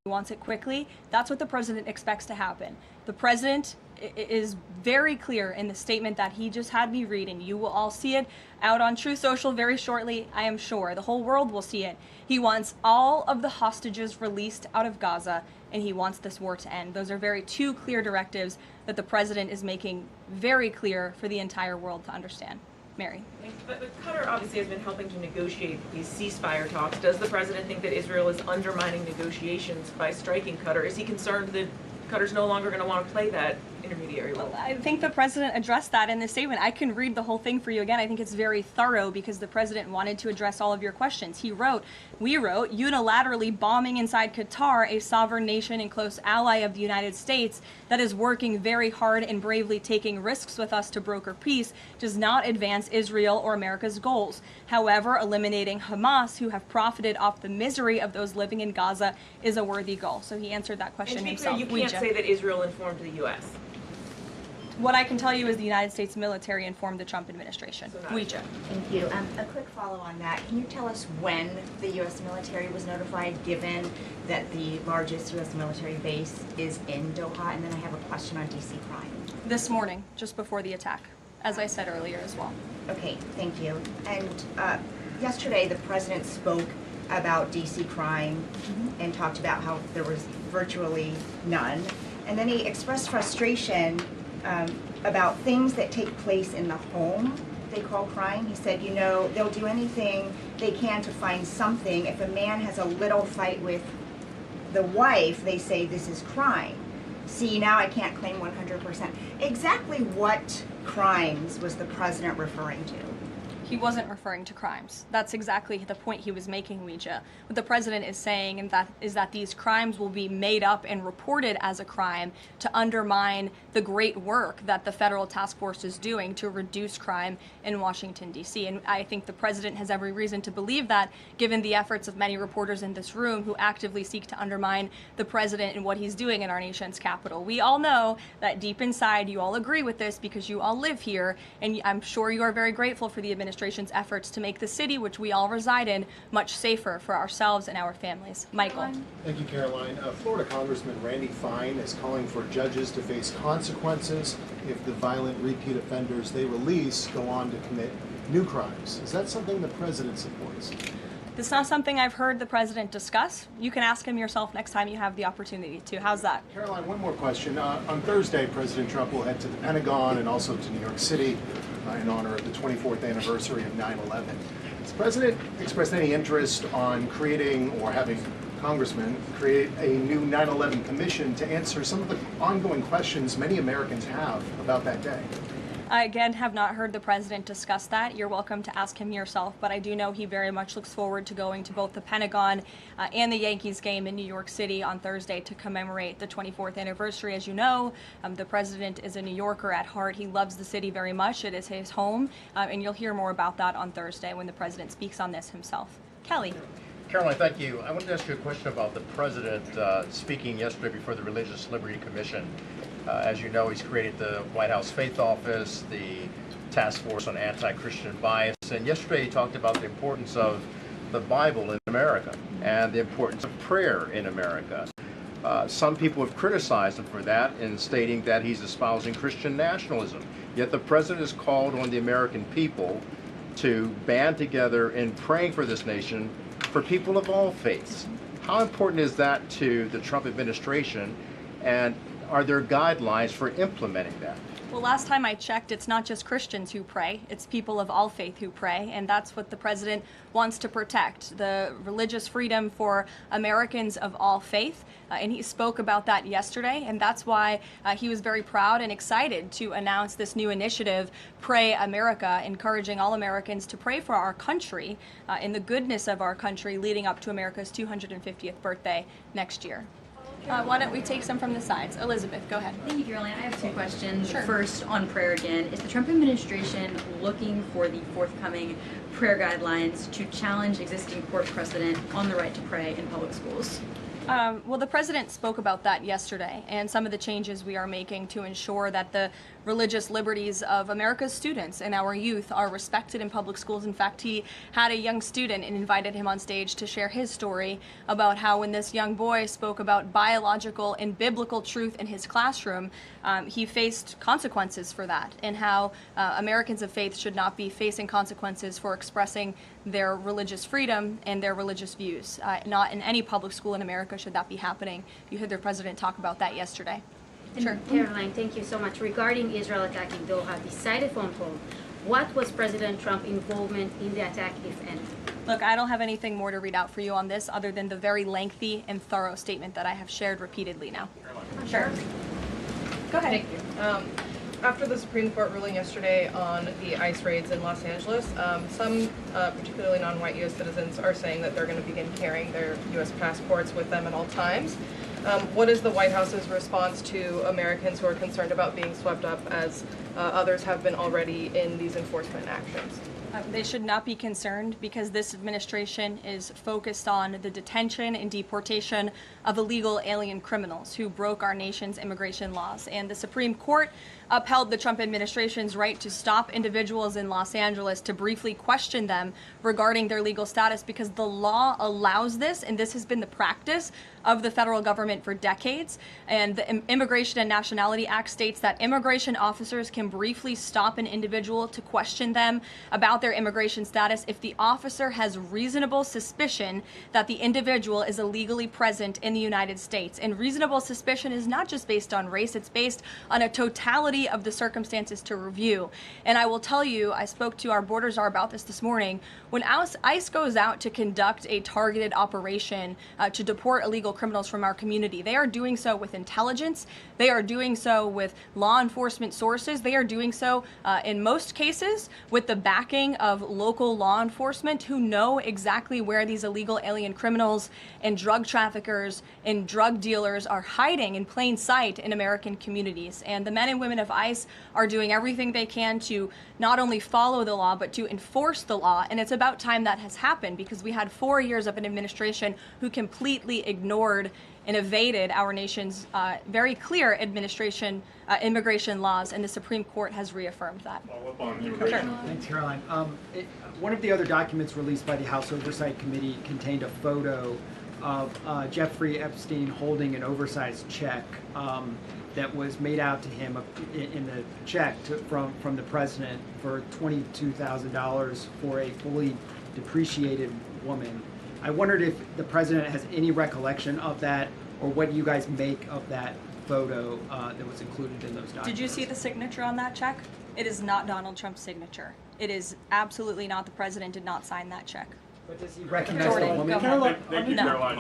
wants it quickly. That's what the president expects to happen. The president is very clear in the statement that he just had me read, and you will all see it out on True Social very shortly, I am sure. The whole world will see it. He wants all of the hostages released out of Gaza, and he wants this war to end. Those are two clear directives that the president is making very clear for the entire world to understand. Mary. But Qatar obviously has been helping to negotiate these ceasefire talks. Does the president think that Israel is undermining negotiations by striking Qatar? Is he concerned that Qatar's no longer going to want to play that intermediary role? I think the president addressed that in the statement. I can read the whole thing for you again. I think it's very thorough because the president wanted to address all of your questions. We wrote, unilaterally bombing inside Qatar, a sovereign nation and close ally of the United States that is working very hard and bravely taking risks with us to broker peace, does not advance Israel or America's goals. However, eliminating Hamas, who have profited off the misery of those living in Gaza, is a worthy goal. So he answered that question himself. You can't say that Israel informed the U.S. What I can tell you is the United States military informed the Trump administration. Thank you. A quick follow on that. Can you tell us when the U.S. military was notified, given that the largest U.S. military base is in Doha? And then I have a question on D.C. crime. This morning, just before the attack, as I said earlier as well. Okay, thank you. And yesterday, the president spoke about D.C. crime and talked about how there was virtually none. And then he expressed frustration about things that take place in the home they call crime. He said, they'll do anything they can to find something. If a man has a little fight with the wife, they say this is crime. See, now I can't claim 100%. Exactly what crimes was the president referring to? He wasn't referring to crimes. That's exactly the point he was making, Ouija. What the president is saying is that these crimes will be made up and reported as a crime to undermine the great work that the federal task force is doing to reduce crime in Washington, D.C. And I think the president has every reason to believe that, given the efforts of many reporters in this room who actively seek to undermine the president and what he's doing in our nation's capital. We all know that deep inside you all agree with this because you all live here, and I'm sure you are very grateful for the administration's efforts to make the city, which we all reside in, much safer for ourselves and our families. Michael. Thank you, Caroline. Florida Congressman Randy Fine is calling for judges to face consequences if the violent repeat offenders they release go on to commit new crimes. Is that something the president supports? This is not something I've heard the president discuss. You can ask him yourself next time you have the opportunity to. How's that? Caroline, one more question. On Thursday, President Trump will head to the Pentagon and also to New York City in honor of the 24th anniversary of 9/11. Has the president expressed any interest on creating or having congressmen create a new 9/11 commission to answer some of the ongoing questions many Americans have about that day? I, again, have not heard the president discuss that. You're welcome to ask him yourself, but I do know he very much looks forward to going to both the Pentagon and the Yankees game in New York City on Thursday to commemorate the 24th anniversary. As you know, the president is a New Yorker at heart. He loves the city very much. It is his home, and you'll hear more about that on Thursday when the president speaks on this himself. Kelly. Karoline, thank you. I wanted to ask you a question about the president speaking yesterday before the Religious Liberty Commission. As you know, he's created the White House Faith Office, the Task Force on Anti-Christian Bias, and yesterday he talked about the importance of the Bible in America and the importance of prayer in America. Some people have criticized him for that in stating that he's espousing Christian nationalism. Yet the president has called on the American people to band together in praying for this nation for people of all faiths. How important is that to the Trump administration, and are there guidelines for implementing that? Well, last time I checked, it's not just Christians who pray, it's people of all faith who pray, and that's what the president wants to protect, the religious freedom for Americans of all faith. And he spoke about that yesterday, and that's why he was very proud and excited to announce this new initiative, Pray America, encouraging all Americans to pray for our country in the goodness of our country leading up to America's 250th birthday next year. Why don't we take some from the sides? Elizabeth, go ahead. Thank you, Caroline. I have two questions. Sure. First, on prayer again. Is the Trump administration looking for the forthcoming prayer guidelines to challenge existing court precedent on the right to pray in public schools? Well, the president spoke about that yesterday, and some of the changes we are making to ensure that the religious liberties of America's students and our youth are respected in public schools. In fact, he had a young student and invited him on stage to share his story about how when this young boy spoke about biological and biblical truth in his classroom, he faced consequences for that, and how Americans of faith should not be facing consequences for expressing their religious freedom and their religious views. Not in any public school in America should that be happening. You heard the president talk about that yesterday. Sure. Caroline, thank you so much. Regarding Israel attacking Doha, beside the phone call, what was President Trump's involvement in the attack, if any? Look, I don't have anything more to read out for you on this other than the very lengthy and thorough statement that I have shared repeatedly now. Sure. Go ahead. Thank you. After the Supreme Court ruling yesterday on the ICE raids in Los Angeles, some, particularly non-white U.S. citizens, are saying that they're going to begin carrying their U.S. passports with them at all times. What is the White House's response to Americans who are concerned about being swept up, as others have been already, in these enforcement actions? They should not be concerned, because this administration is focused on the detention and deportation of illegal alien criminals who broke our nation's immigration laws. And the Supreme Court upheld the Trump administration's right to stop individuals in Los Angeles to briefly question them regarding their legal status, because the law allows this, and this has been the practice of the federal government for decades. And the Immigration and Nationality Act states that immigration officers can briefly stop an individual to question them about their immigration status if the officer has reasonable suspicion that the individual is illegally present in the United States. And reasonable suspicion is not just based on race, it's based on a totality of the circumstances to review. And I will tell you, I spoke to our border czar about this morning, when ICE goes out to conduct a targeted operation to deport illegal criminals from our community, they are doing so with intelligence, they are doing so with law enforcement sources, they are doing so in most cases with the backing of local law enforcement who know exactly where these illegal alien criminals and drug traffickers and drug dealers are hiding in plain sight in American communities. And the men and women of ICE are doing everything they can to not only follow the law, but to enforce the law. And it's about time that has happened, because we had 4 years of an administration who completely ignored and evaded our nation's very clear immigration laws, and the Supreme Court has reaffirmed that. Thanks, Caroline. One of the other documents released by the House Oversight Committee contained a photo of Jeffrey Epstein holding an oversized check that was made out to him in the check from the president for $22,000 for a fully depreciated woman. I wondered if the president has any recollection of that, or what you guys make of that photo that was included in those documents. Did you see the signature on that check? It is not Donald Trump's signature. It is absolutely not. The president did not sign that check. But does he recognize the woman? Caroline, Thank you, Caroline.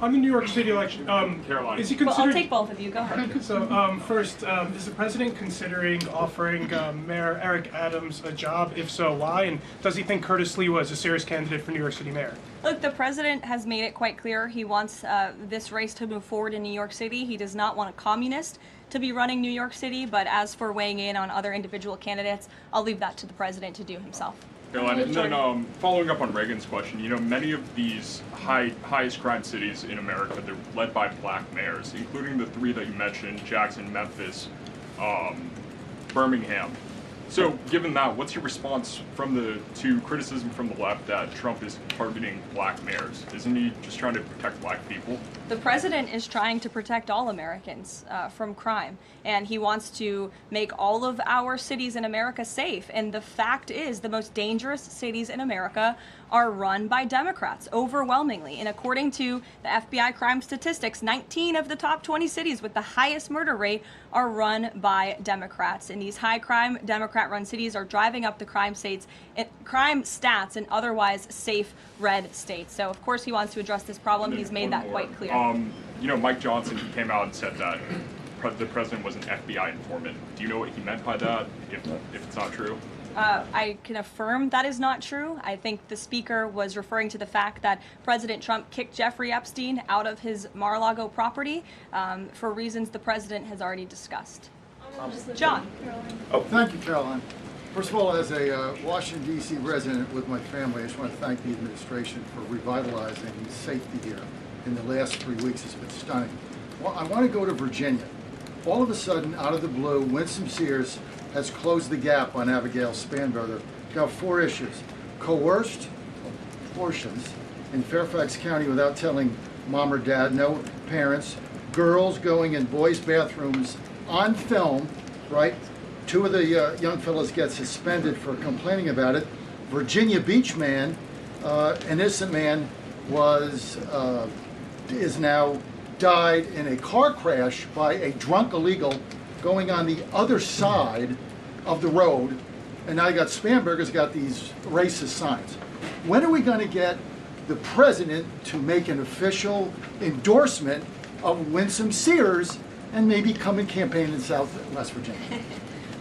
on the New York City election, Caroline. is he Well, considering... I'll take both of you. Go ahead. So first, is the president considering offering Mayor Eric Adams a job? If so, why? And does he think Curtis Lee was a serious candidate for New York City mayor? Look, the president has made it quite clear he wants this race to move forward in New York City. He does not want a communist to be running New York City, but as for weighing in on other individual candidates, I'll leave that to the president to do himself. Caroline, and then following up on Reagan's question, you know, many of these highest crime cities in America, they're led by black mayors, including the three that you mentioned, Jackson, Memphis, Birmingham. So given that, what's your response to criticism from the left that Trump is targeting black mayors? Isn't he just trying to protect black people? The president is trying to protect all Americans from crime, and he wants to make all of our cities in America safe. And the fact is, the most dangerous cities in America are run by Democrats, overwhelmingly. And according to the FBI crime statistics, 19 of the top 20 cities with the highest murder rate are run by Democrats. And these high crime Democrat-run cities are driving up the crime stats in otherwise safe red states. So of course he wants to address this problem. He's made that quite clear. You know, Mike Johnson, he came out and said that the president was an FBI informant. Do you know what he meant by that, if it's not true? I can affirm that is not true. I think the speaker was referring to the fact that President Trump kicked Jeffrey Epstein out of his Mar-a-Lago property for reasons the president has already discussed. John. Oh, thank you, Caroline. First of all, as a Washington, D.C. resident with my family, I just want to thank the administration for revitalizing safety here. In the last 3 weeks, it's been stunning. Well, I want to go to Virginia. All of a sudden, out of the blue, Winsome Sears has closed the gap on Abigail Spanberger. Got 4 issues. Coerced abortions in Fairfax County without telling mom or dad, no parents, girls going in boys' bathrooms on film, right? 2 of the young fellows get suspended for complaining about it. Virginia Beach man, an innocent man, is now died in a car crash by a drunk illegal going on the other side of the road, and now you got Spanberger's got these racist signs. When are we going to get the president to make an official endorsement of Winsome Sears and maybe come and campaign in West Virginia?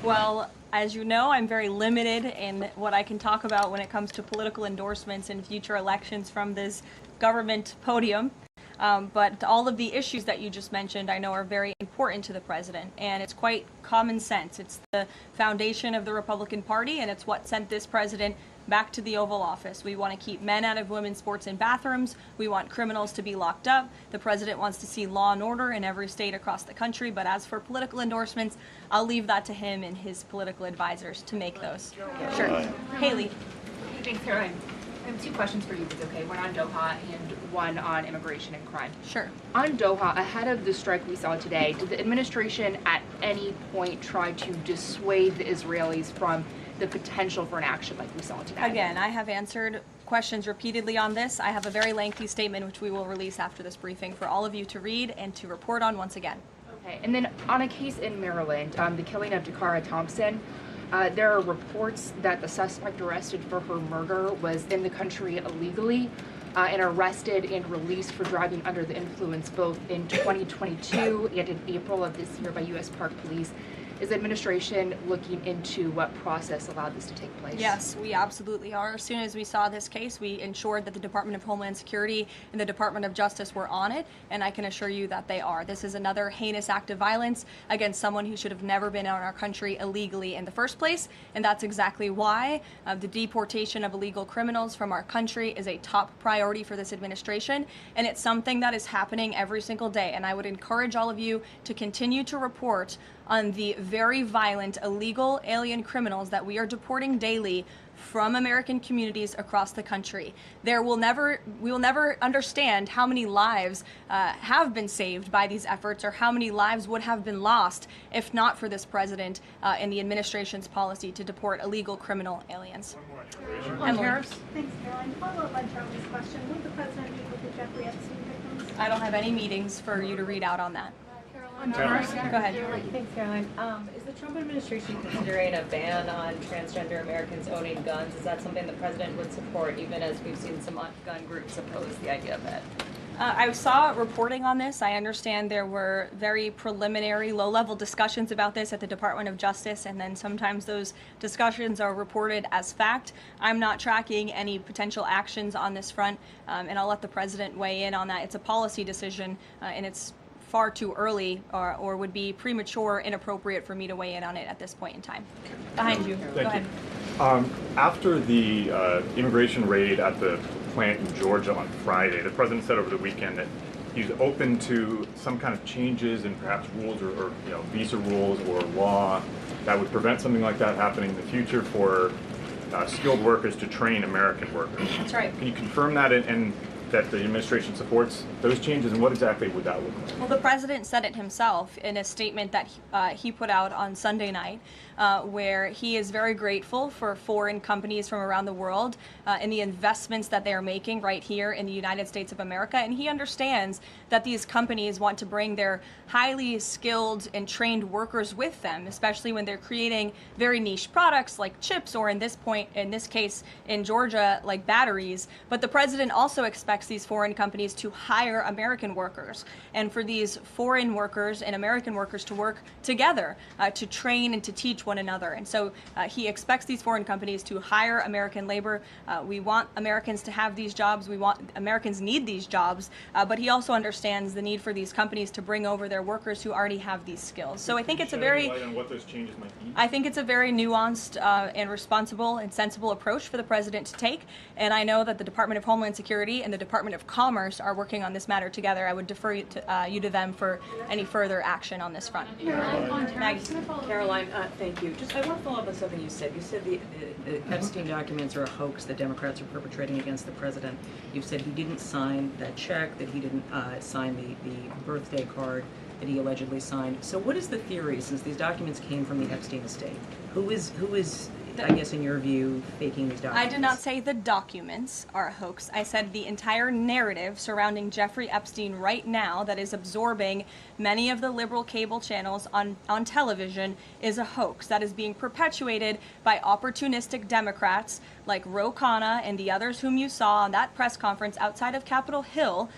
Well, as you know, I'm very limited in what I can talk about when it comes to political endorsements in future elections from this government podium. But all of the issues that you just mentioned, I know, are very important to the president, and it's quite common sense. It's the foundation of the Republican Party, and it's what sent this president back to the Oval Office. We want to keep men out of women's sports and bathrooms. We want criminals to be locked up. The president wants to see law and order in every state across the country. But as for political endorsements, I'll leave that to him and his political advisors to make those. Sure. Haley. Thanks, Caroline. I have 2 questions for you, if it's okay. One on Doha and one on immigration and crime. Sure. On Doha, ahead of the strike we saw today, did the administration at any point try to dissuade the Israelis from the potential for an action like we saw today? Again, I have answered questions repeatedly on this. I have a very lengthy statement which we will release after this briefing for all of you to read and to report on once again. Okay, and then on a case in Maryland, the killing of Dakara Thompson, there are reports that the suspect arrested for her murder was in the country illegally and arrested and released for driving under the influence both in 2022 and in April of this year by U.S. Park Police. Is the administration looking into what process allowed this to take place? Yes, we absolutely are. As soon as we saw this case, we ensured that the Department of Homeland Security and the Department of Justice were on it, and I can assure you that they are. This is another heinous act of violence against someone who should have never been in our country illegally in the first place, and that's exactly why the deportation of illegal criminals from our country is a top priority for this administration, and it's something that is happening every single day. And I would encourage all of you to continue to report on the very violent illegal alien criminals that we are deporting daily from American communities across the country. We will never understand how many lives have been saved by these efforts, or how many lives would have been lost if not for this president and the administration's policy to deport illegal criminal aliens. On tariffs? Thanks, Caroline. Follow up on Charlie's question. Will the president meet with the Jeffrey Epstein victims? I don't have any meetings for you to read out on that. On tariffs? Go ahead. Thanks, Caroline. Is the Trump administration considering a ban on transgender Americans owning guns? Is that something the president would support, even as we've seen some gun groups oppose the idea of that? I saw reporting on this. I understand there were very preliminary, low-level discussions about this at the Department of Justice, and then sometimes those discussions are reported as fact. I'm not tracking any potential actions on this front, and I'll let the president weigh in on that. It's a policy decision, and it's far too early or would be premature, inappropriate for me to weigh in on it at this point in time. Behind you. Go ahead. After the immigration raid at the plant in Georgia on Friday, the president said over the weekend that he's open to some kind of changes in perhaps rules or visa rules or law that would prevent something like that happening in the future for skilled workers to train American workers. That's right. Can you confirm that and that the administration supports those changes, and what exactly would that look like? Well, the president said it himself in a statement that he put out on Sunday night, where he is very grateful for foreign companies from around the world and the investments that they are making right here in the United States of America. And he understands that these companies want to bring their highly skilled and trained workers with them, especially when they're creating very niche products like chips, or in this case in Georgia, like batteries. But the president also expects these foreign companies to hire American workers, and for these foreign workers and American workers to work together to train and to teach one another. And so he expects these foreign companies to hire American labor. We want Americans to have these jobs. Americans need these jobs, but he also understands the need for these companies to bring over their workers who already have these skills. So I think it's a very, what those changes might be? I think it's a very nuanced and responsible and sensible approach for the president to take. And I know that the Department of Homeland Security and the Department of Commerce are working on this matter together. I would defer you to them for any further action on this front. Caroline, thank you. Just I want to follow up on something you said. You said the Epstein documents are a hoax that Democrats are perpetrating against the president. You said he didn't sign that check, that he didn't sign the birthday card that he allegedly signed. So what is the theory, since these documents came from the Epstein estate? Who is I guess in your view, faking these documents? I did not say the documents are a hoax. I said the entire narrative surrounding Jeffrey Epstein right now that is absorbing many of the liberal cable channels on television is a hoax that is being perpetuated by opportunistic Democrats like Ro Khanna and the others whom you saw on that press conference outside of Capitol Hill,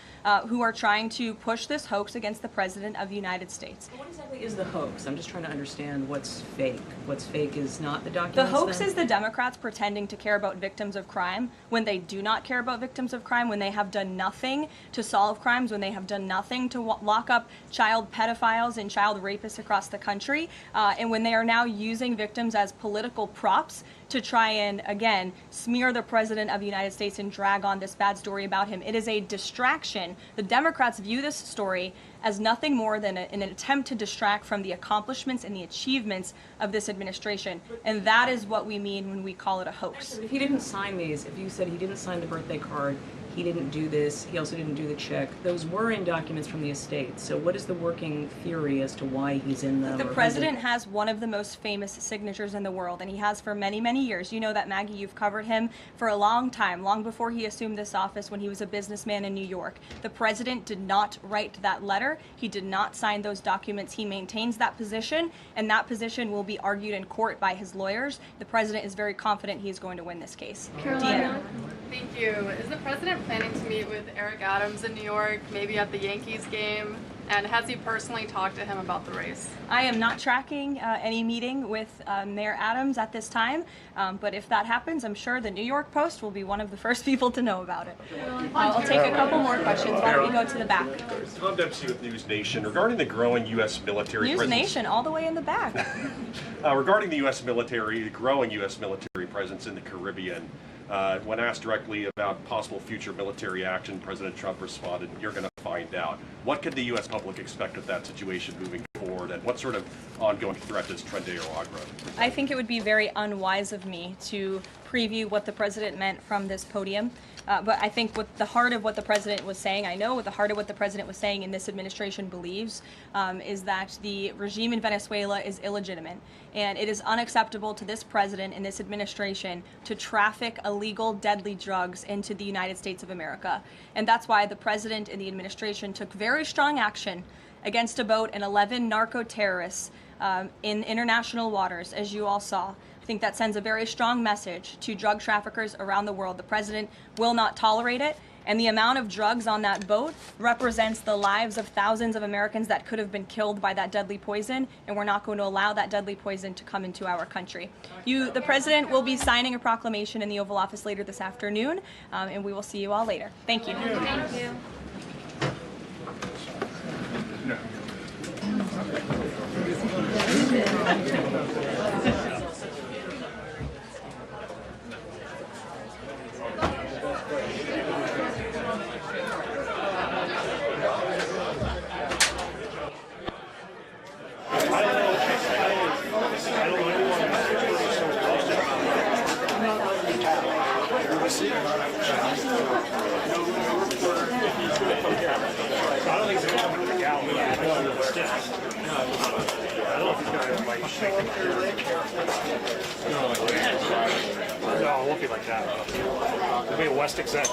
who are trying to push this hoax against the President of the United States. What exactly is the hoax? I'm just trying to understand what's fake. What's fake is not the documents. The hoax is the Democrats pretending to care about victims of crime when they do not care about victims of crime, when they have done nothing to solve crimes, when they have done nothing to lock up child pedophiles and child rapists across the country, and when they are now using victims as political props to try and, again, smear the President of the United States and drag on this bad story about him. It is a distraction. The Democrats view this story as nothing more than an attempt to distract from the accomplishments and the achievements of this administration. And that is what we mean when we call it a hoax. If he didn't sign these, if you said he didn't sign the birthday card, he didn't do this, he also didn't do the check, those were in documents from the estate. So what is the working theory as to why he's in them? The president has one of the most famous signatures in the world, and he has for many, many years. You know that, Maggie, you've covered him for a long time, long before he assumed this office when he was a businessman in New York. The president did not write that letter. He did not sign those documents. He maintains that position, and that position will be argued in court by his lawyers. The president is very confident he is going to win this case. Caroline, thank you. Is the president planning to meet with Eric Adams in New York, maybe at the Yankees game? And has he personally talked to him about the race? I am not tracking any meeting with Mayor Adams at this time, but if that happens, I'm sure the New York Post will be one of the first people to know about it. I'll take a couple more questions. Why don't we go to the back? Tom Dempsey with News Nation. Regarding the growing U.S. military News presence... Nation, all the way in the back. Regarding the U.S. military, the growing U.S. military presence in the Caribbean, when asked directly about possible future military action, President Trump responded, "You're going to find out." What could the U.S. public expect of that situation moving forward, and what sort of ongoing threat does Trendejo Agro? I think it would be very unwise of me to preview what the president meant from this podium. But I think what the heart of what the president was saying, I know what the heart of what the president was saying in this administration believes, is that the regime in Venezuela is illegitimate. And it is unacceptable to this president and this administration to traffic illegal, deadly drugs into the United States of America. And that's why the president and the administration took very strong action against a boat and 11 narco-terrorists in international waters, as you all saw. I think that sends a very strong message to drug traffickers around the world. The president will not tolerate it, and the amount of drugs on that boat represents the lives of thousands of Americans that could have been killed by that deadly poison, and we're not going to allow that deadly poison to come into our country. The president will be signing a proclamation in the Oval Office later this afternoon, and we will see you all later. Thank you. Thank you. think they're coming with a gallon. I don't know if he's gonna like show up there late. No, it won't be like that. It'll be a West exec.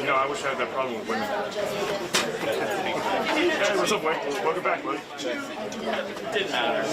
No, I wish I had that problem with women. Hey, what's up, Mike? Welcome back, buddy. Didn't matter.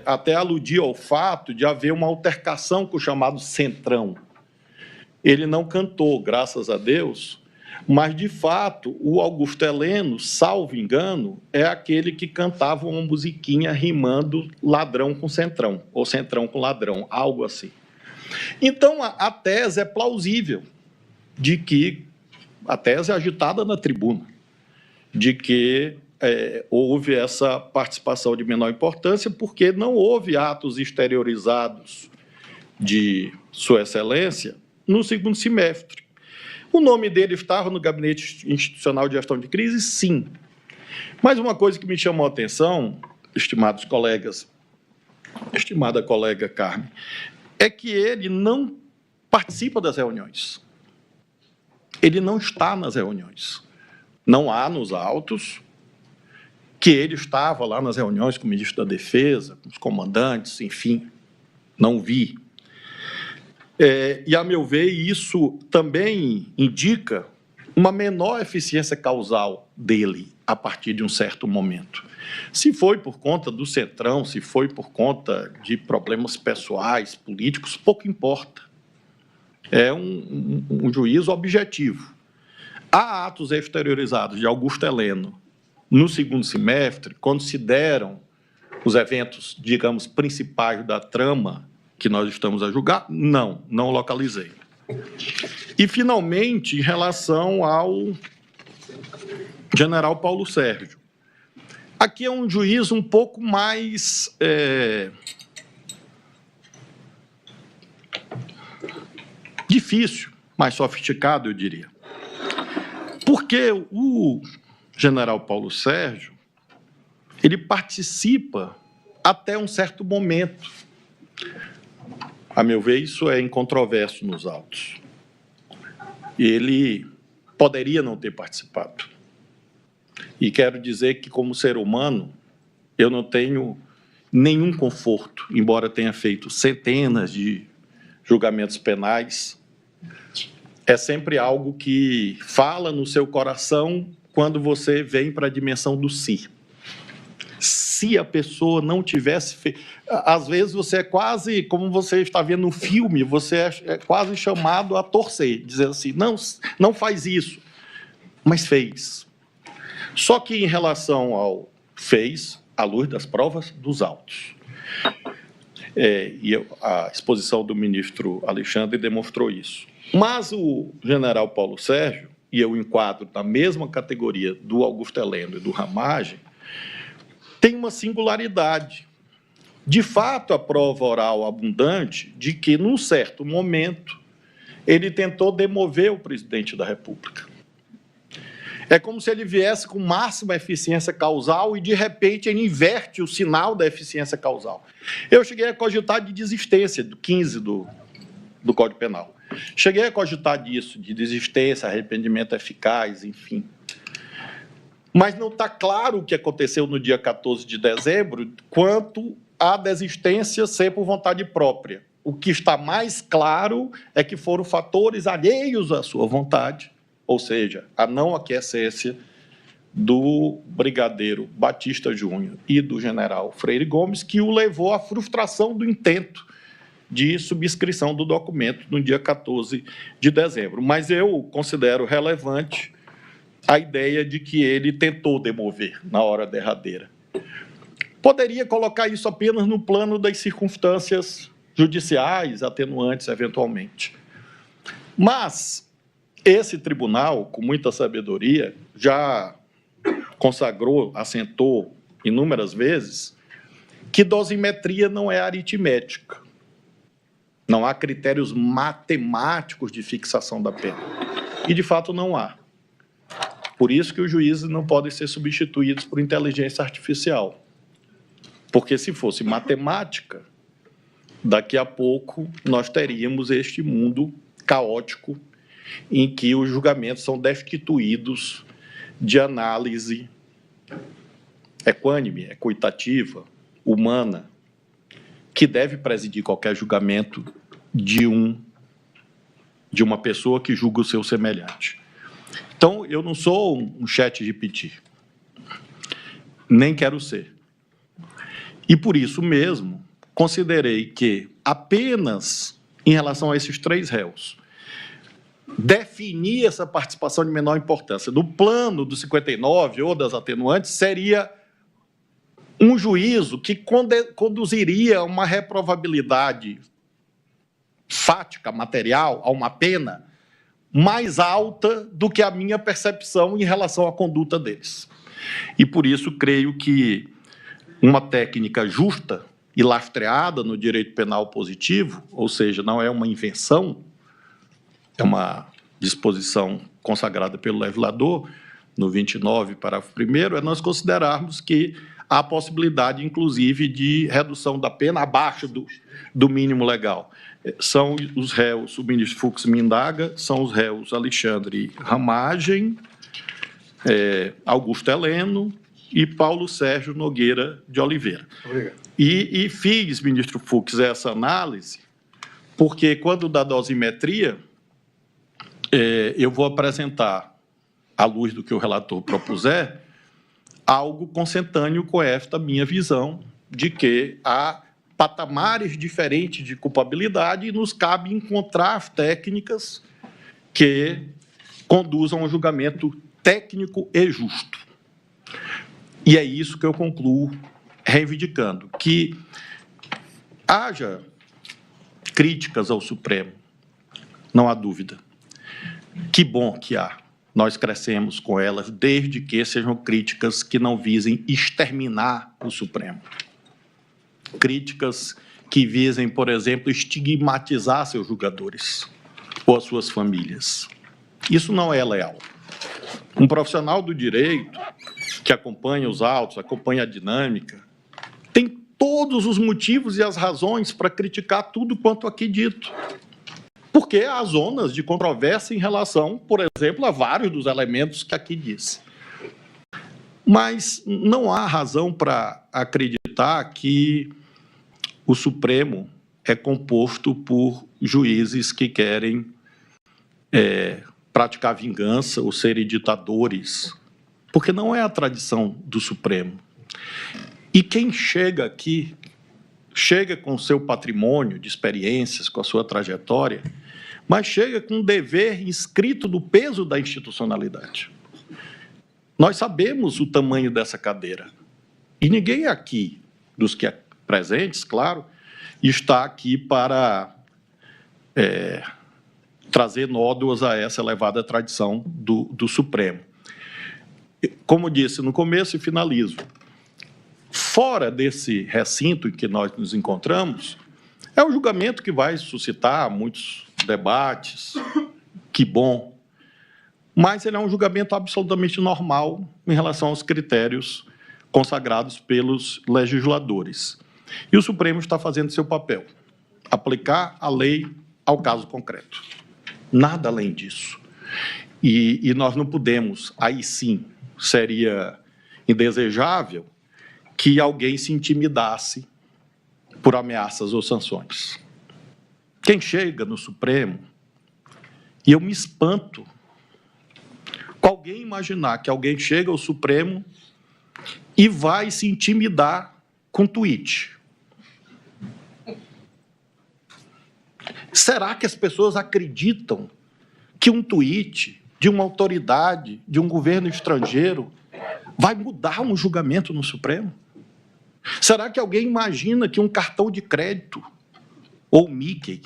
até aludia ao fato de haver uma altercação com o chamado Centrão. Ele não cantou, graças a Deus, mas, de fato, o Augusto Heleno, salvo engano, é aquele que cantava uma musiquinha rimando ladrão com centrão, ou centrão com ladrão, algo assim. Então, a tese é plausível, de que, a tese é agitada na tribuna, de que houve essa participação de menor importância, porque não houve atos exteriorizados de Sua Excelência no segundo semestre. O nome dele estava no Gabinete Institucional de Gestão de Crise? Sim. Mas uma coisa que me chamou a atenção, estimados colegas, estimada colega Carmen, é que ele não participa das reuniões. Ele não está nas reuniões. Não há nos autos que ele estava lá nas reuniões com o ministro da Defesa, com os comandantes, enfim, não vi. E, a meu ver, isso também indica uma menor eficiência causal dele a partir de um certo momento. Se foi por conta do Centrão, se foi por conta de problemas pessoais, políticos, pouco importa. É um juízo objetivo. Há atos exteriorizados de Augusto Heleno no segundo semestre, quando se deram os eventos, digamos, principais da trama que nós estamos a julgar? Não localizei. E, finalmente, em relação ao general Paulo Sérgio. Aqui é um juízo um pouco mais difícil, mais sofisticado, eu diria. Porque o general Paulo Sérgio, ele participa até um certo momento. A meu ver, isso é incontroverso nos autos. Ele poderia não ter participado. E quero dizer que, como ser humano, eu não tenho nenhum conforto, embora tenha feito centenas de julgamentos penais. É sempre algo que fala no seu coração quando você vem para a dimensão do si. Se a pessoa não tivesse feito... Às vezes você é quase, como você está vendo no filme, você é quase chamado a torcer, dizer assim, não faz isso, mas fez. Só que em relação ao fez, à luz das provas dos autos. E a exposição do ministro Alexandre demonstrou isso. Mas o general Paulo Sérgio, e eu enquadro na mesma categoria do Augusto Heleno e do Ramagem, tem uma singularidade. De fato, a prova oral abundante de que, num certo momento, ele tentou demover o presidente da República. É como se ele viesse com máxima eficiência causal e, de repente, ele inverte o sinal da eficiência causal. Eu cheguei a cogitar de desistência, do 15 do Código Penal. Cheguei a cogitar disso, de desistência, arrependimento eficaz, enfim. Mas não está claro o que aconteceu no dia 14 de dezembro quanto à desistência ser por vontade própria. O que está mais claro é que foram fatores alheios à sua vontade, ou seja, a não aquiescência do brigadeiro Batista Júnior e do general Freire Gomes, que o levou à frustração do intento de subscrição do documento no dia 14 de dezembro. Mas eu considero relevante a ideia de que ele tentou demover na hora derradeira. Poderia colocar isso apenas no plano das circunstâncias judiciais, atenuantes, eventualmente. Mas esse tribunal, com muita sabedoria, já consagrou, assentou inúmeras vezes, que dosimetria não é aritmética. Não há critérios matemáticos de fixação da pena. E, de fato, não há. Por isso que os juízes não podem ser substituídos por inteligência artificial. Porque, se fosse matemática, daqui a pouco nós teríamos este mundo caótico em que os julgamentos são destituídos de análise equânime, equitativa, humana, que deve presidir qualquer julgamento de uma pessoa que julga o seu semelhante. Então, eu não sou um chat GPT, nem quero ser. E, por isso mesmo, considerei que apenas em relação a esses 3 réus, definir essa participação de menor importância do plano do 59 ou das atenuantes seria um juízo que conduziria a uma reprovabilidade fática, material, a uma pena mais alta do que a minha percepção em relação à conduta deles. E, por isso, creio que uma técnica justa e lastreada no direito penal positivo, ou seja, não é uma invenção, é uma disposição consagrada pelo legislador, no 29, parágrafo 1º, é nós considerarmos que há possibilidade, inclusive, de redução da pena abaixo do mínimo legal. São os réus, o ministro Fux me indaga, são os réus Alexandre Ramagem, Augusto Heleno e Paulo Sérgio Nogueira de Oliveira. Obrigado. E fiz, ministro Fux, essa análise, porque quando da dosimetria, eu vou apresentar, à luz do que o relator propuser, algo consentâneo com esta minha visão de que há patamares diferentes de culpabilidade e nos cabe encontrar técnicas que conduzam a um julgamento técnico e justo. E é isso que eu concluo reivindicando, que haja críticas ao Supremo, não há dúvida. Que bom que há. Nós crescemos com elas, desde que sejam críticas que não visem exterminar o Supremo. Críticas que visem, por exemplo, estigmatizar seus julgadores ou as suas famílias. Isso não é leal. Um profissional do direito que acompanha os autos, acompanha a dinâmica, tem todos os motivos e as razões para criticar tudo quanto aqui dito. Porque há zonas de controvérsia em relação, por exemplo, a vários dos elementos que aqui disse. Mas não há razão para acreditar que o Supremo é composto por juízes que querem praticar vingança ou serem ditadores, porque não é a tradição do Supremo. E quem chega aqui, chega com o seu patrimônio de experiências, com a sua trajetória, mas chega com um dever inscrito do peso da institucionalidade. Nós sabemos o tamanho dessa cadeira. E ninguém aqui, dos que presentes, claro, está aqui para trazer nódoas a essa elevada tradição do Supremo. Como disse no começo e finalizo, fora desse recinto em que nós nos encontramos, é um julgamento que vai suscitar muitos debates, que bom, mas ele é um julgamento absolutamente normal em relação aos critérios consagrados pelos legisladores. E o Supremo está fazendo seu papel, aplicar a lei ao caso concreto. Nada além disso. E nós não podemos, aí sim, seria indesejável que alguém se intimidasse por ameaças ou sanções. Quem chega no Supremo, e eu me espanto com alguém imaginar que alguém chega ao Supremo e vai se intimidar com tweet. Será que as pessoas acreditam que um tweet de uma autoridade, de um governo estrangeiro, vai mudar um julgamento no Supremo? Será que alguém imagina que um cartão de crédito ou Mickey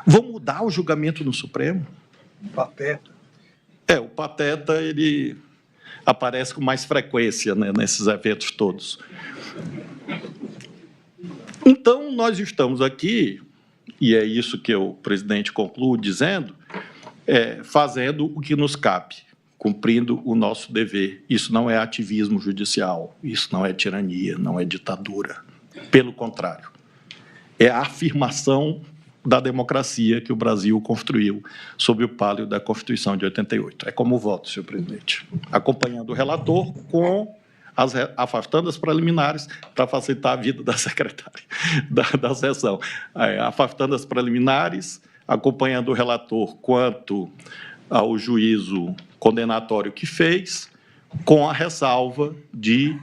vão mudar o julgamento no Supremo? Pateta. O Pateta, ele aparece com mais frequência, né, nesses eventos todos. Então, nós estamos aqui, e é isso que o presidente conclui dizendo, fazendo o que nos cabe, cumprindo o nosso dever. Isso não é ativismo judicial, isso não é tirania, não é ditadura. Pelo contrário, é a afirmação da democracia que o Brasil construiu sob o palio da Constituição de 88. É como voto, senhor presidente. Acompanhando o relator com afastando as preliminares para facilitar a vida da secretária da sessão. Afastando as preliminares, acompanhando o relator quanto ao juízo condenatório que fez, com a ressalva de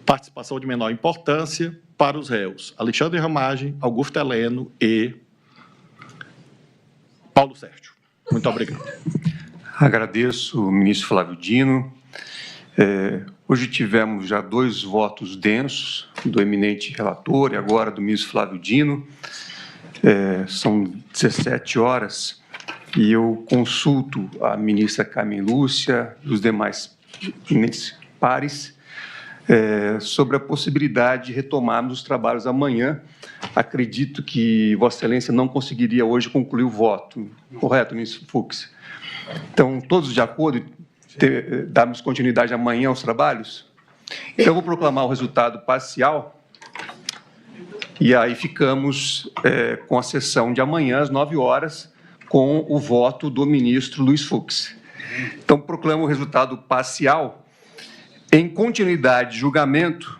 participação de menor importância para os réus Alexandre Ramagem, Augusto Heleno e Paulo Sérgio. Muito obrigado. Agradeço, ministro Flávio Dino. Hoje tivemos já 2 votos densos, do eminente relator e agora do ministro Flávio Dino. São 17 horas e eu consulto a ministra Carmen Lúcia e os demais eminentes pares sobre a possibilidade de retomarmos os trabalhos amanhã. Acredito que Vossa Excelência não conseguiria hoje concluir o voto. Correto, ministro Fux? Então, todos de acordo em darmos continuidade amanhã aos trabalhos? Então, eu vou proclamar o resultado parcial e aí ficamos com a sessão de amanhã, às 9 horas, com o voto do ministro Luiz Fux. Então, proclamo o resultado parcial em continuidade de julgamento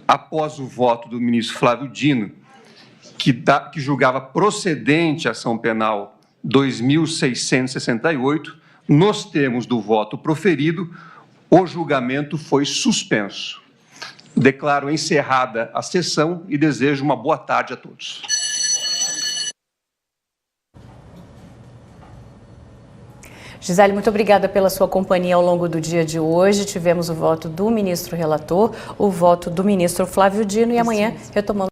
após o voto do ministro Flávio Dino, que julgava procedente a ação penal 2.668, nos termos do voto proferido, o julgamento foi suspenso. Declaro encerrada a sessão e desejo uma boa tarde a todos. Gisele, muito obrigada pela sua companhia ao longo do dia de hoje. Tivemos o voto do ministro relator, o voto do ministro Flávio Dino e amanhã retomamos.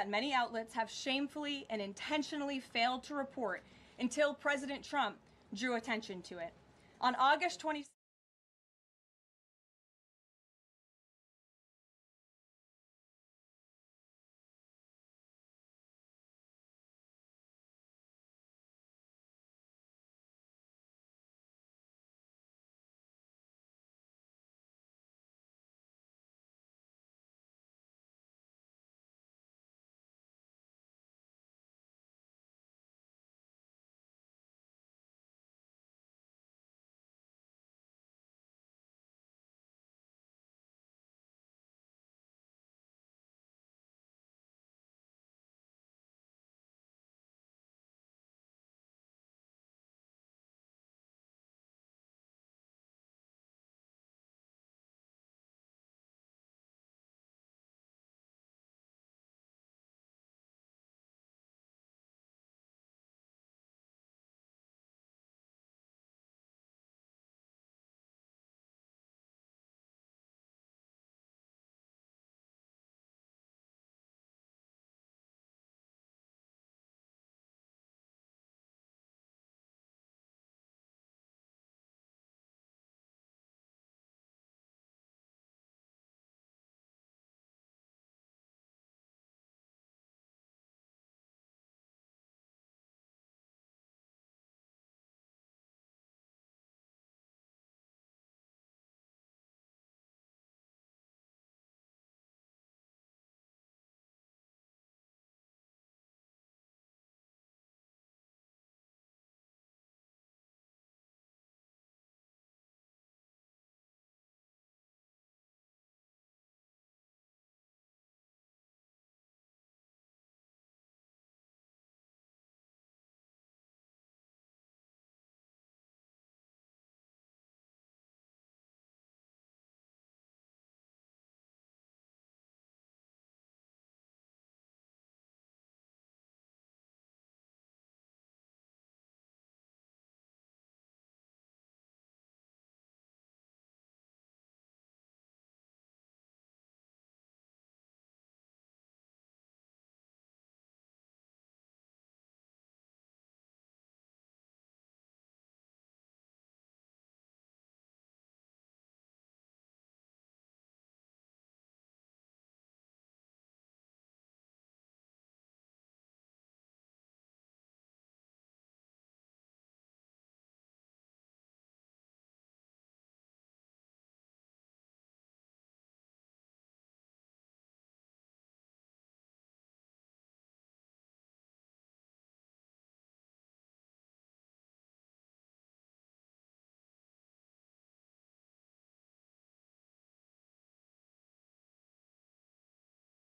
that many outlets have shamefully and intentionally failed to report until President Trump drew attention to it. On August 20